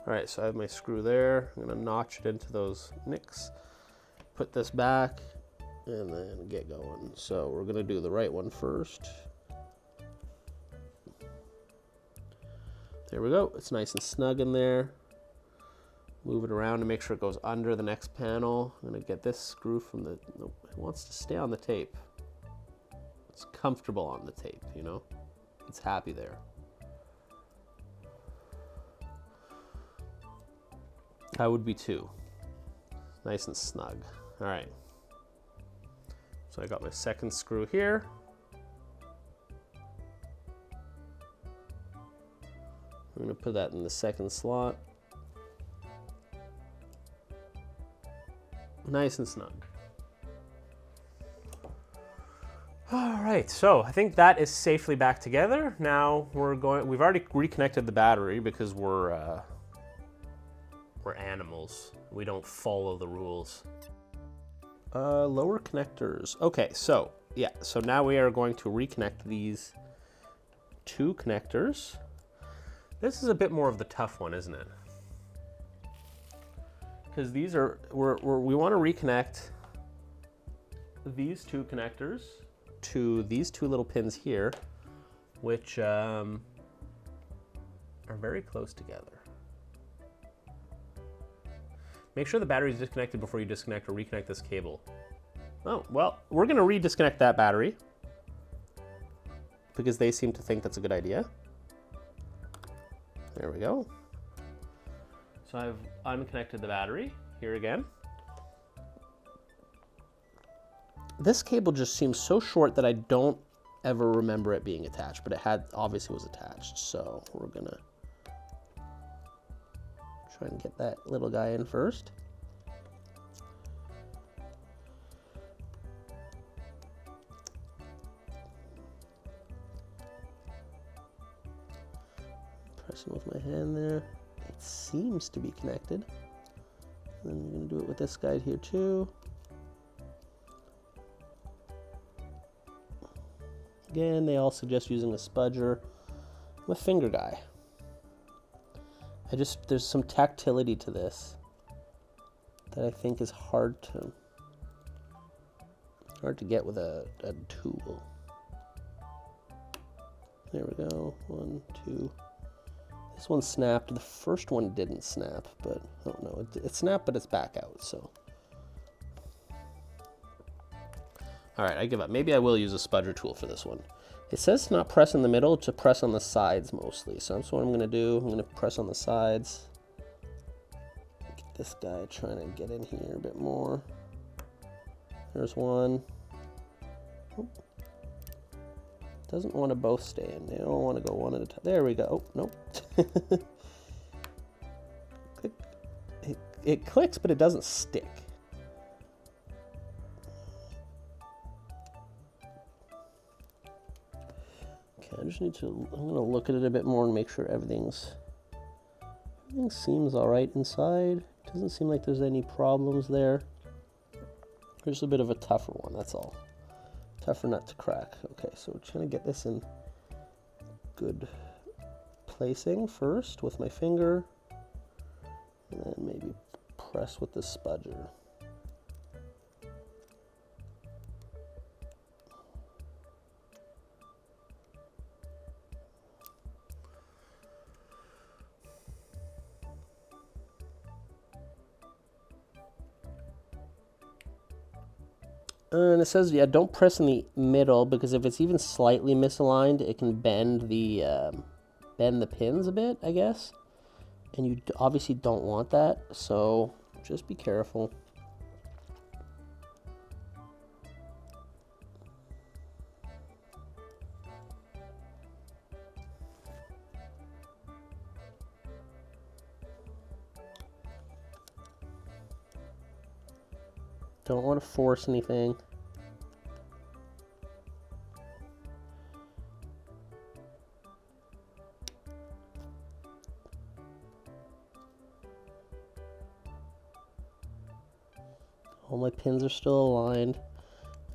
All right, so I have my screw there. I'm gonna notch it into those nicks, put this back, and then get going. So we're gonna do the right one first. There we go, it's nice and snug in there. Move it around to make sure it goes under the next panel. I'm gonna get this screw from the, nope, it wants to stay on the tape. It's comfortable on the tape, you know? It's happy there. I would be too. Nice and snug. All right. So I got my second screw here. I'm gonna put that in the second slot. Nice and snug. All right, so I think that is safely back together. Now we've already reconnected the battery because we're animals. We don't follow the rules. Lower connectors. Okay, so yeah, so now we are going to reconnect these 2 connectors. This is a bit more of the tough one, isn't it? Because these are, we want to reconnect these 2 connectors to these 2 little pins here, which are very close together. Make sure the battery is disconnected before you disconnect or reconnect this cable. Oh, well, we're gonna redisconnect that battery because they seem to think that's a good idea. There we go. So I've unconnected the battery here again. This cable just seems so short that I don't ever remember it being attached, but it obviously was attached. So we're gonna try and get that little guy in first. Pressing with my hand there. It seems to be connected. And then I'm gonna do it with this guy here too. Again, they all suggest using a spudger. I'm a finger guy. There's some tactility to this that I think is hard to get with a tool. There we go, 1, 2. This one snapped, the first one didn't snap, but I don't know, it snapped, but it's back out, so. All right, I give up. Maybe I will use a spudger tool for this one. It says to not press in the middle, to press on the sides mostly. So that's what I'm gonna do. I'm gonna press on the sides. Get this guy trying to get in here a bit more. There's one. Oop. Doesn't want to both stay in. They don't want to go one at a time. There we go. Oh, nope. It clicks, but it doesn't stick. I just need to, I'm going to look at it a bit more and make sure everything seems all right inside. Doesn't seem like there's any problems there. Here's a bit of a tougher one, that's all. Tougher nut to crack. Okay, so we're trying to get this in good placing first with my finger. And then maybe press with the spudger. And it says, yeah, don't press in the middle, because if it's even slightly misaligned, it can bend the pins a bit, I guess. And you obviously don't want that, so just be careful. Don't want to force anything. All my pins are still aligned.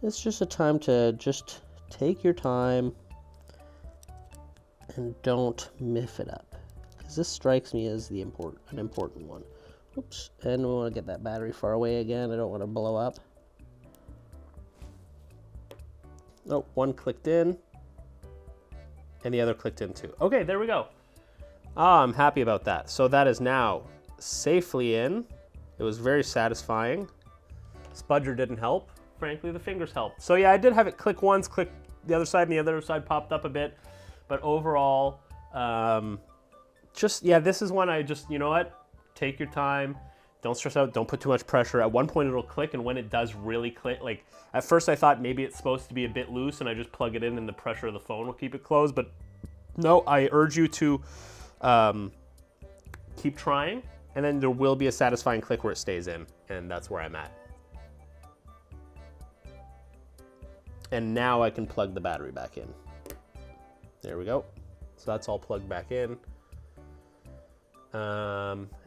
It's just a time to just take your time and don't miff it up, because this strikes me as an important one. Oops, and we want to get that battery far away again. I don't want to blow up. Oh, one clicked in, and the other clicked in too. Okay, there we go. I'm happy about that. So that is now safely in. It was very satisfying. Spudger didn't help. Frankly, the fingers helped. So yeah, I did have it click once, click the other side, and the other side popped up a bit. But overall, yeah, this is one I just, you know what? Take your time, don't stress out, don't put too much pressure. At one point it'll click, and when it does really click, like at first I thought maybe it's supposed to be a bit loose and I just plug it in and the pressure of the phone will keep it closed, but no, I urge you to keep trying, and then there will be a satisfying click where it stays in, and that's where I'm at. And now I can plug the battery back in. There we go. So that's all plugged back in.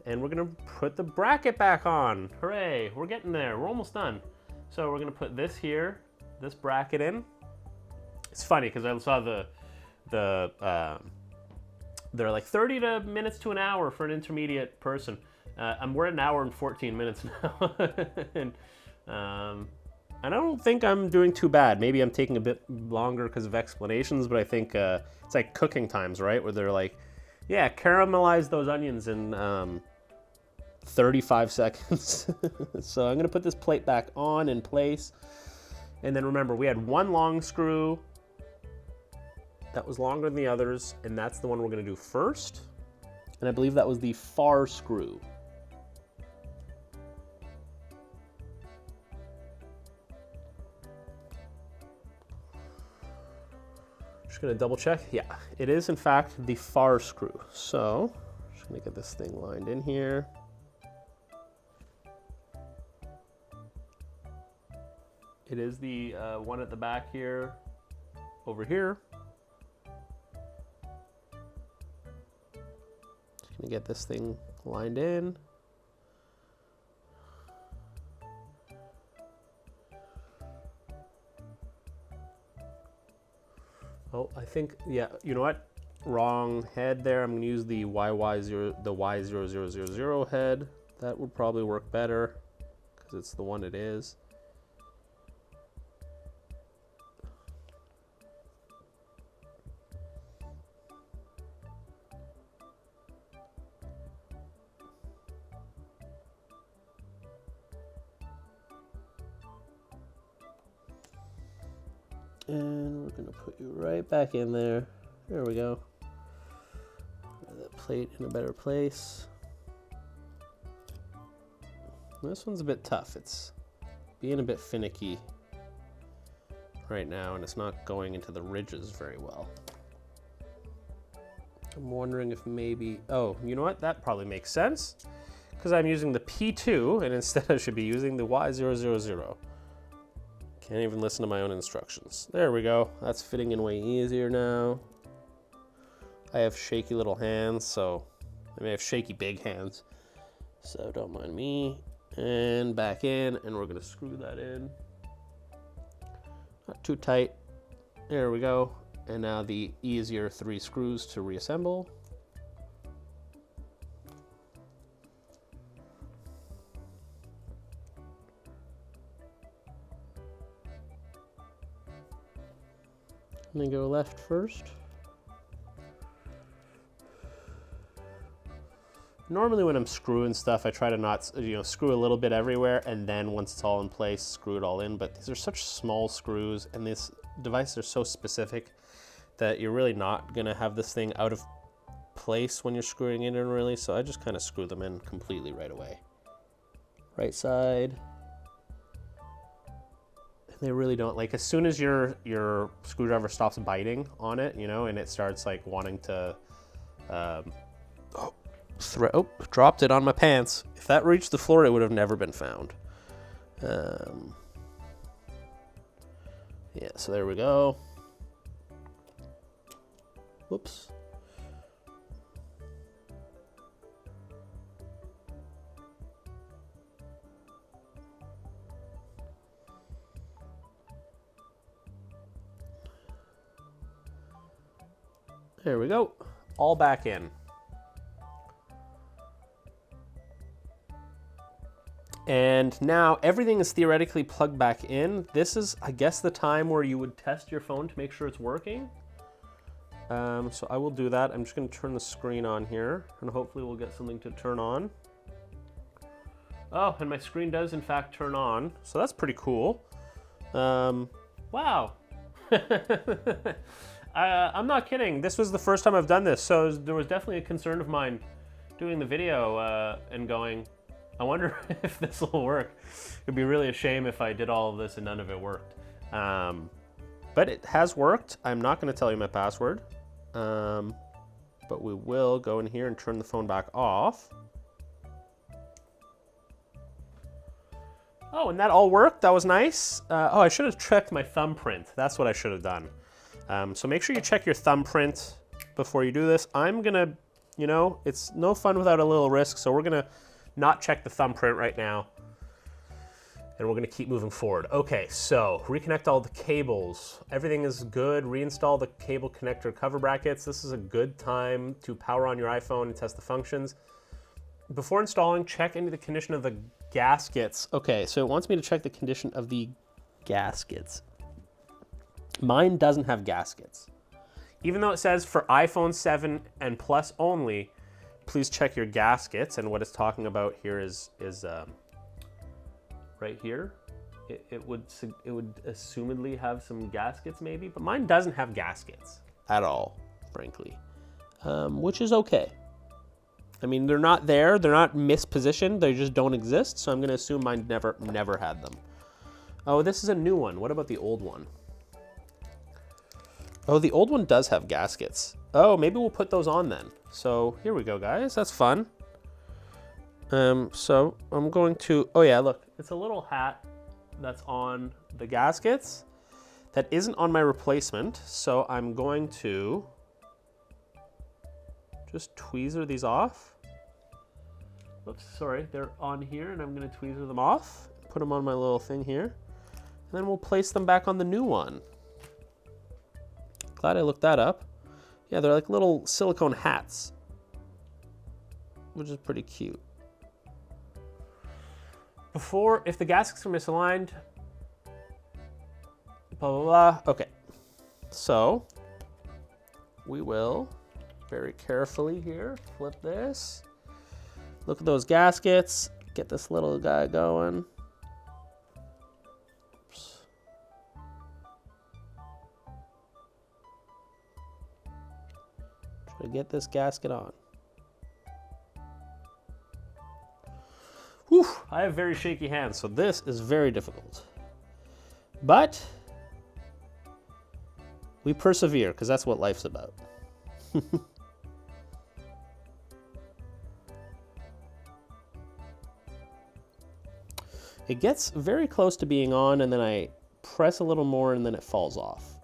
And we're gonna put the bracket back on. Hooray, we're getting there, we're almost done. So we're gonna put this here, this bracket in. It's funny, because I saw they're like 30 minutes to an hour for an intermediate person. We're at an hour and 14 minutes now. And I don't think I'm doing too bad. Maybe I'm taking a bit longer because of explanations, but I think it's like cooking times, right? Where they're like, yeah, caramelize those onions in 35 seconds. So I'm gonna put this plate back on in place. And then remember, we had one long screw that was longer than the others, and that's the one we're gonna do first. And I believe that was the far screw. Just gonna double check. Yeah, it is in fact the far screw. So, just gonna get this thing lined in here. It is the one at the back here, over here. Just gonna get this thing lined in. Oh, I think, yeah, you know what? Wrong head there. I'm gonna use the Y0000 head. That would probably work better because it's the one it is. And we're gonna put you right back in there. There we go. Put that plate in a better place. This one's a bit tough. It's being a bit finicky right now, and it's not going into the ridges very well. I'm wondering if maybe, oh, you know what? That probably makes sense because I'm using the P2 and instead I should be using the Y000. Can't even listen to my own instructions. There we go. That's fitting in way easier now. I have shaky little hands, so I may have shaky big hands. So don't mind me. And back in, and we're gonna screw that in. Not too tight. There we go. And now the easier 3 screws to reassemble. I'm gonna go left first. Normally when I'm screwing stuff, I try to not, screw a little bit everywhere, and then once it's all in place, screw it all in. But these are such small screws, and these devices are so specific that you're really not gonna have this thing out of place when you're screwing it in, really. So I just kind of screw them in completely right away. Right side. They really don't, like, as soon as your screwdriver stops biting on it, and it starts like wanting to, dropped it on my pants. If that reached the floor, it would have never been found. Yeah, so there we go. Whoops. There we go, all back in. And now everything is theoretically plugged back in. This is, I guess, the time where you would test your phone to make sure it's working. So I will do that. I'm just gonna turn the screen on here, and hopefully we'll get something to turn on. Oh, and my screen does in fact turn on, so that's pretty cool. Wow. I'm not kidding. This was the first time I've done this, so there was definitely a concern of mine doing the video and going, I wonder if this will work. It'd be really a shame if I did all of this and none of it worked. But it has worked. I'm not going to tell you my password, but we will go in here and turn the phone back off. Oh, and that all worked. That was nice. Oh, I should have checked my thumbprint. That's what I should have done. So make sure you check your thumbprint before you do this. I'm gonna, it's no fun without a little risk, so we're gonna not check the thumbprint right now, and we're gonna keep moving forward. Okay, so reconnect all the cables. Everything is good. Reinstall the cable connector cover brackets. This is a good time to power on your iPhone and test the functions. Before installing, check into the condition of the gaskets. Okay, so it wants me to check the condition of the gaskets. Mine doesn't have gaskets. Even though it says for iPhone 7 and Plus only, please check your gaskets. And what it's talking about here is right here. It would assumedly have some gaskets maybe, but mine doesn't have gaskets at all, frankly, which is okay. I mean, they're not there, they're not mispositioned, they just don't exist. So I'm gonna assume mine never had them. Oh, this is a new one. What about the old one? Oh, the old one does have gaskets. Oh, maybe we'll put those on then. So here we go, guys. That's fun. So I'm going to, oh yeah, look, it's a little hat that's on the gaskets that isn't on my replacement. So I'm going to just tweezer these off. Oops, sorry, they're on here and I'm gonna tweezer them off, put them on my little thing here, and then we'll place them back on the new one. Glad I looked that up. Yeah, they're like little silicone hats, which is pretty cute. Before, if the gaskets are misaligned, blah, blah, blah. Okay, so we will very carefully here flip this. Look at those gaskets. Get this little guy going. Oops. Try to get this gasket on. Whew, I have very shaky hands, so this is very difficult. But we persevere, because that's what life's about. It gets very close to being on, and then I press a little more, and then it falls off.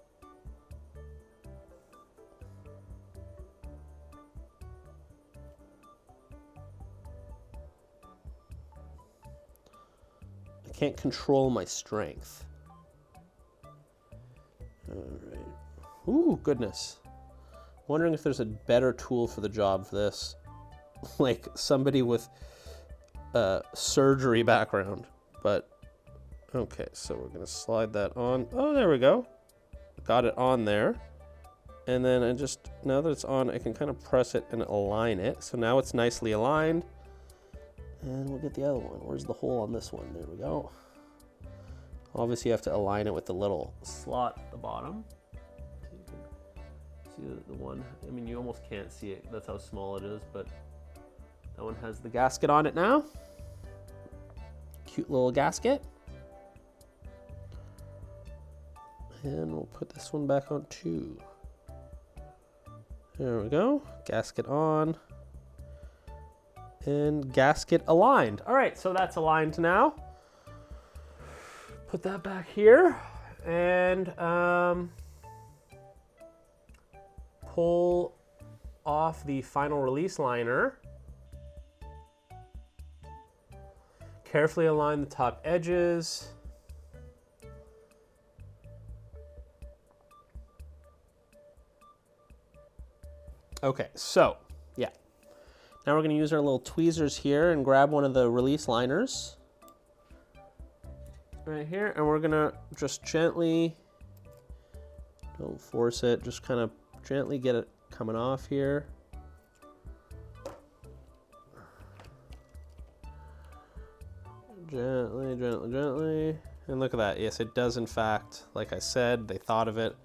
I can't control my strength. All right. Ooh, goodness. Wondering if there's a better tool for the job for this. Like somebody with a surgery background. But, okay, so we're gonna slide that on. Oh, there we go. Got it on there. And then I just, now that it's on, I can kind of press it and align it. So now it's nicely aligned. And we'll get the other one. Where's the hole on this one? There we go. Obviously you have to align it with the little slot at the bottom. So you can see the one, I mean, you almost can't see it. That's how small it is, but that one has the gasket on it now. Cute little gasket. And we'll put this one back on too. There we go. Gasket on. And gasket aligned. All right, so that's aligned now. Put that back here and pull off the final release liner. Carefully align the top edges. Okay, so yeah. Now we're going to use our little tweezers here and grab one of the release liners right here, and we're going to just gently, don't force it, just kind of gently get it coming off here. Gently, gently, gently. And look at that. Yes, it does in fact, like I said, they thought of it.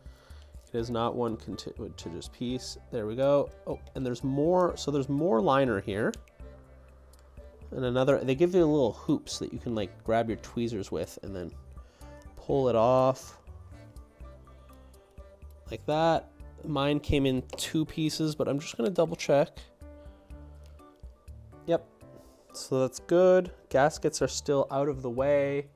It is not one contiguous piece. There we go. Oh, and there's more, so there's more liner here. And another, they give you little hoops that you can like grab your tweezers with and then pull it off. Like that. Mine came in 2 pieces, but I'm just gonna double check. Yep. So that's good. Gaskets are still out of the way.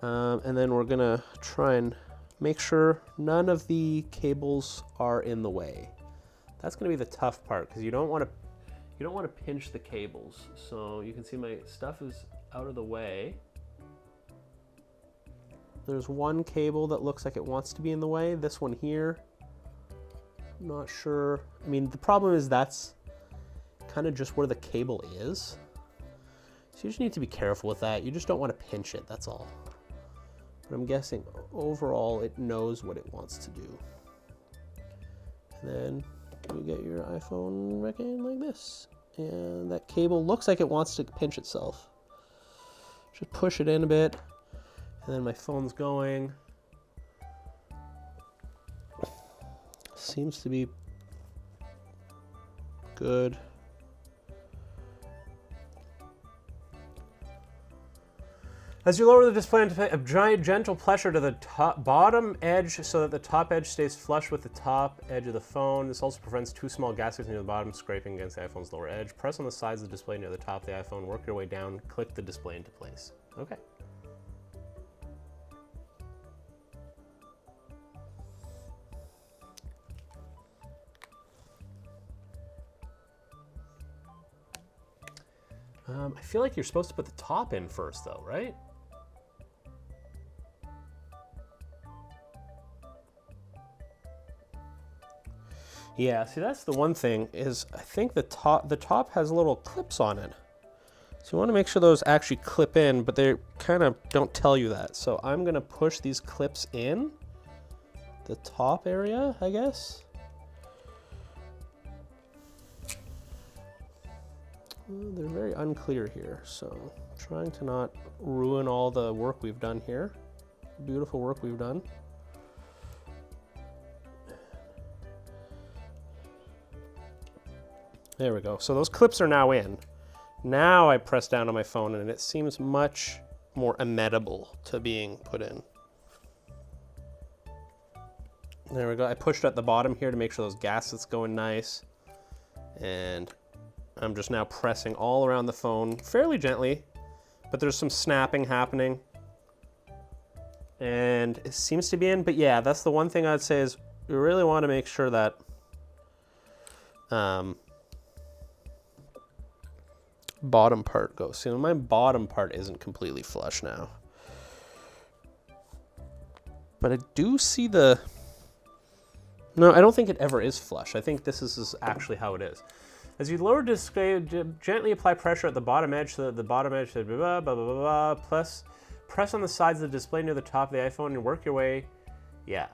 And then we're gonna try and make sure none of the cables are in the way. That's gonna be the tough part because you don't want to pinch the cables. So you can see my stuff is out of the way. There's one cable that looks like it wants to be in the way. This one here, I'm not sure. I mean, the problem is that's kind of just where the cable is. So you just need to be careful with that. You just don't want to pinch it, that's all. But I'm guessing overall it knows what it wants to do. And then you get your iPhone back in like this. And that cable looks like it wants to pinch itself. Just push it in a bit. And then my phone's going. Seems to be good. As you lower the display, apply gentle pressure to the bottom edge so that the top edge stays flush with the top edge of the phone. This also prevents two small gaskets near the bottom scraping against the iPhone's lower edge. Press on the sides of the display near the top of the iPhone. Work your way down. Click the display into place. Okay. I feel like you're supposed to put the top in first, though, right? Yeah, see, that's the one thing is I think the top has little clips on it. So you want to make sure those actually clip in, but they kind of don't tell you that. So I'm going to push these clips in the top area, I guess. Well, they're very unclear here, so trying to not ruin all the work we've done here. Beautiful work we've done. There we go. So those clips are now in. Now I press down on my phone and it seems much more amenable to being put in. There we go. I pushed at the bottom here to make sure those gaskets go in nice. And I'm just now pressing all around the phone fairly gently, but there's some snapping happening. And it seems to be in, but yeah, that's the one thing I'd say is we really want to make sure that bottom part goes. See, my bottom part isn't completely flush now. But I do see the... No, I don't think it ever is flush. I think this is actually how it is. As you lower display, gently apply pressure at the bottom edge so that the bottom edge says blah, blah, blah, blah, blah. Plus, press on the sides of the display near the top of the iPhone and work your way. Yeah.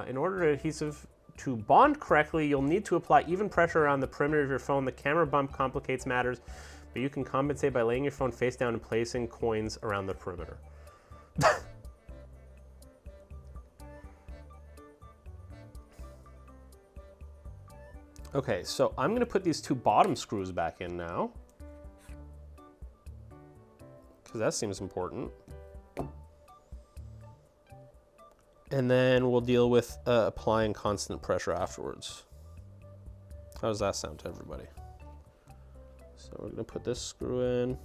In order for adhesive to bond correctly, you'll need to apply even pressure around the perimeter of your phone. The camera bump complicates matters, but you can compensate by laying your phone face down and placing coins around the perimeter. Okay, so I'm going to put these two bottom screws back in now, because that seems important. And then we'll deal with applying constant pressure afterwards. How does that sound to everybody? So we're going to put this screw in.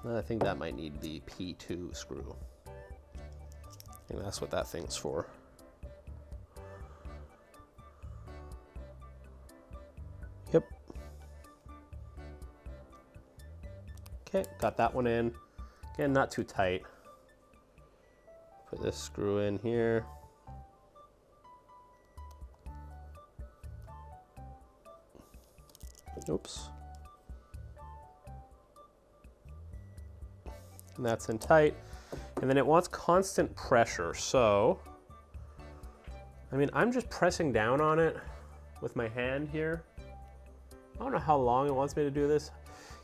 I think that might need the P2 screw. I think that's what that thing's for. Yep. Okay, got that one in. Again, not too tight. Put this screw in here. Oops. And that's in tight. And then it wants constant pressure. So, I mean, I'm just pressing down on it with my hand here. I don't know how long it wants me to do this.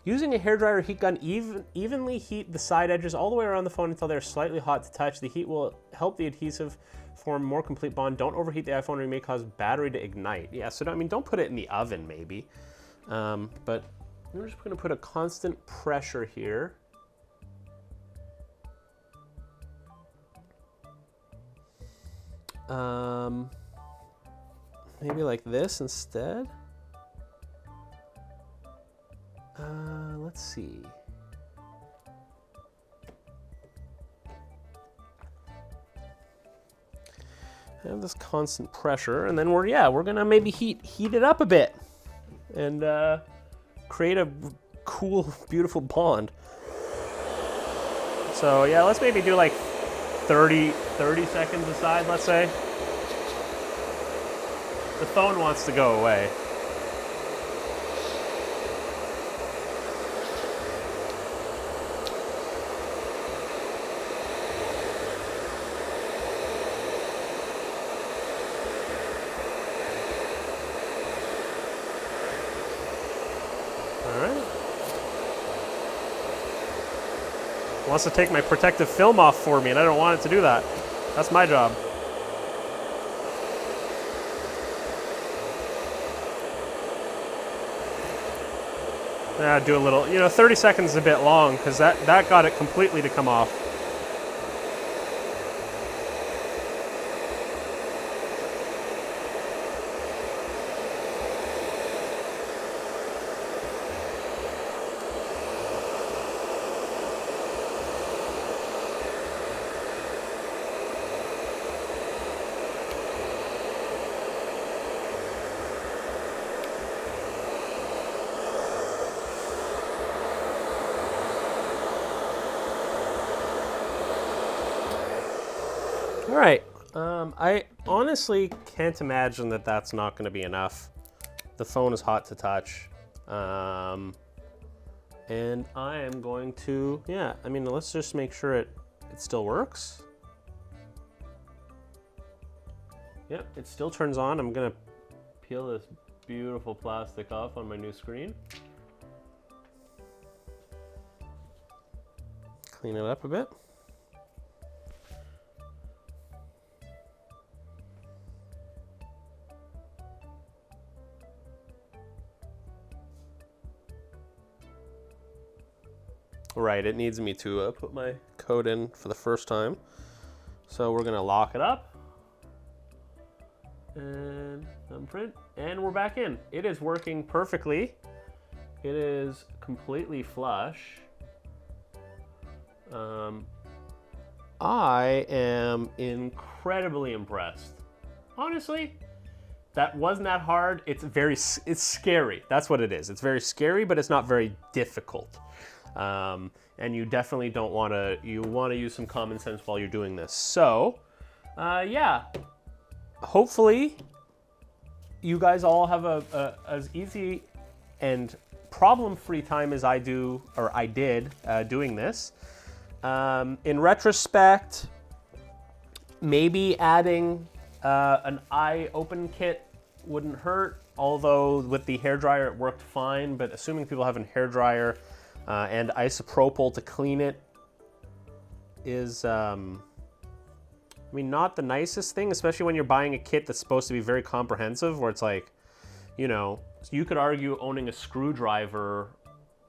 Using a hairdryer heat gun, evenly heat the side edges all the way around the phone until they're slightly hot to touch. The heat will help the adhesive form more complete bond. Don't overheat the iPhone or you may cause battery to ignite. Yeah, so I mean, don't put it in the oven maybe. But we're just gonna put a constant pressure here. Maybe like this instead. Let's see. I have this constant pressure, and then we're gonna maybe heat it up a bit, and create a cool, beautiful bond. So yeah, let's maybe do like 30 seconds aside, let's say. The phone wants to go away. All right. It wants to take my protective film off for me, and I don't want it to do that. That's my job. Do a little, 30 seconds is a bit long because that got it completely to come off. All right, I honestly can't imagine that that's not going to be enough. The phone is hot to touch. And I am going to, let's just make sure it still works. Yep, it still turns on. I'm going to peel this beautiful plastic off on my new screen. Clean it up a bit. Right, it needs me to put my code in for the first time. So we're gonna lock it up and thumbprint, and we're back in. It is working perfectly. It is completely flush. I am incredibly impressed. Honestly, that wasn't that hard. It's scary. That's what it is. It's very scary, but it's not very difficult. And you definitely don't want to, you want to use some common sense while you're doing this. So, yeah, hopefully you guys all have as easy and problem-free time as I do, or I did, doing this. In retrospect, maybe adding an iOpen kit wouldn't hurt, although with the hairdryer it worked fine, but assuming people have a hairdryer and isopropyl to clean it is, not the nicest thing, especially when you're buying a kit that's supposed to be very comprehensive, where it's like, you could argue owning a screwdriver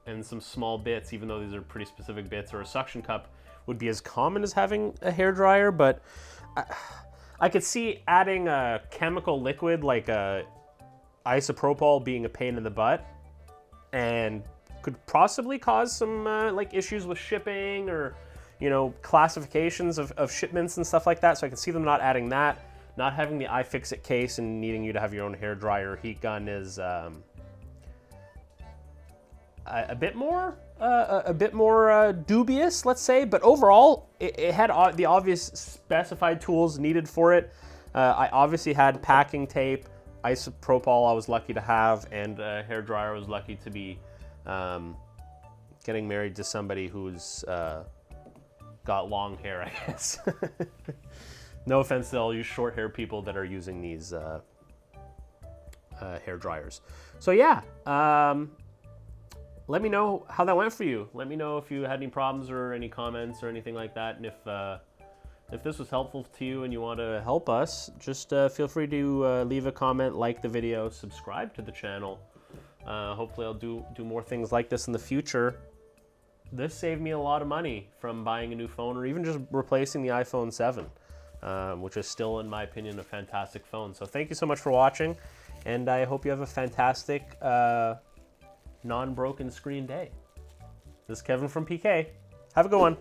and some small bits, even though these are pretty specific bits, or a suction cup would be as common as having a hairdryer, but I could see adding a chemical liquid like isopropyl being a pain in the butt, and could possibly cause some issues with shipping or classifications of shipments and stuff like that. So I can see them not adding that. Not having the iFixit case and needing you to have your own hairdryer or heat gun is a bit more dubious, let's say. But overall, it had the obvious specified tools needed for it. I obviously had packing tape, isopropyl I was lucky to have, and a hairdryer I was lucky to be getting married to somebody who's got long hair, I guess. No offense to all you short hair people that are using these hair dryers. So yeah, let me know how that went for you. Let me know if you had any problems or any comments or anything like that. And if this was helpful to you and you want to help us, just feel free to leave a comment, like the video, subscribe to the channel. Hopefully I'll do more things like this in the future. This saved me a lot of money from buying a new phone, or even just replacing the iPhone 7, which is still, in my opinion, a fantastic phone. So thank you so much for watching, and I hope you have a fantastic non-broken screen day. This is Kevin from PK. Have a good one.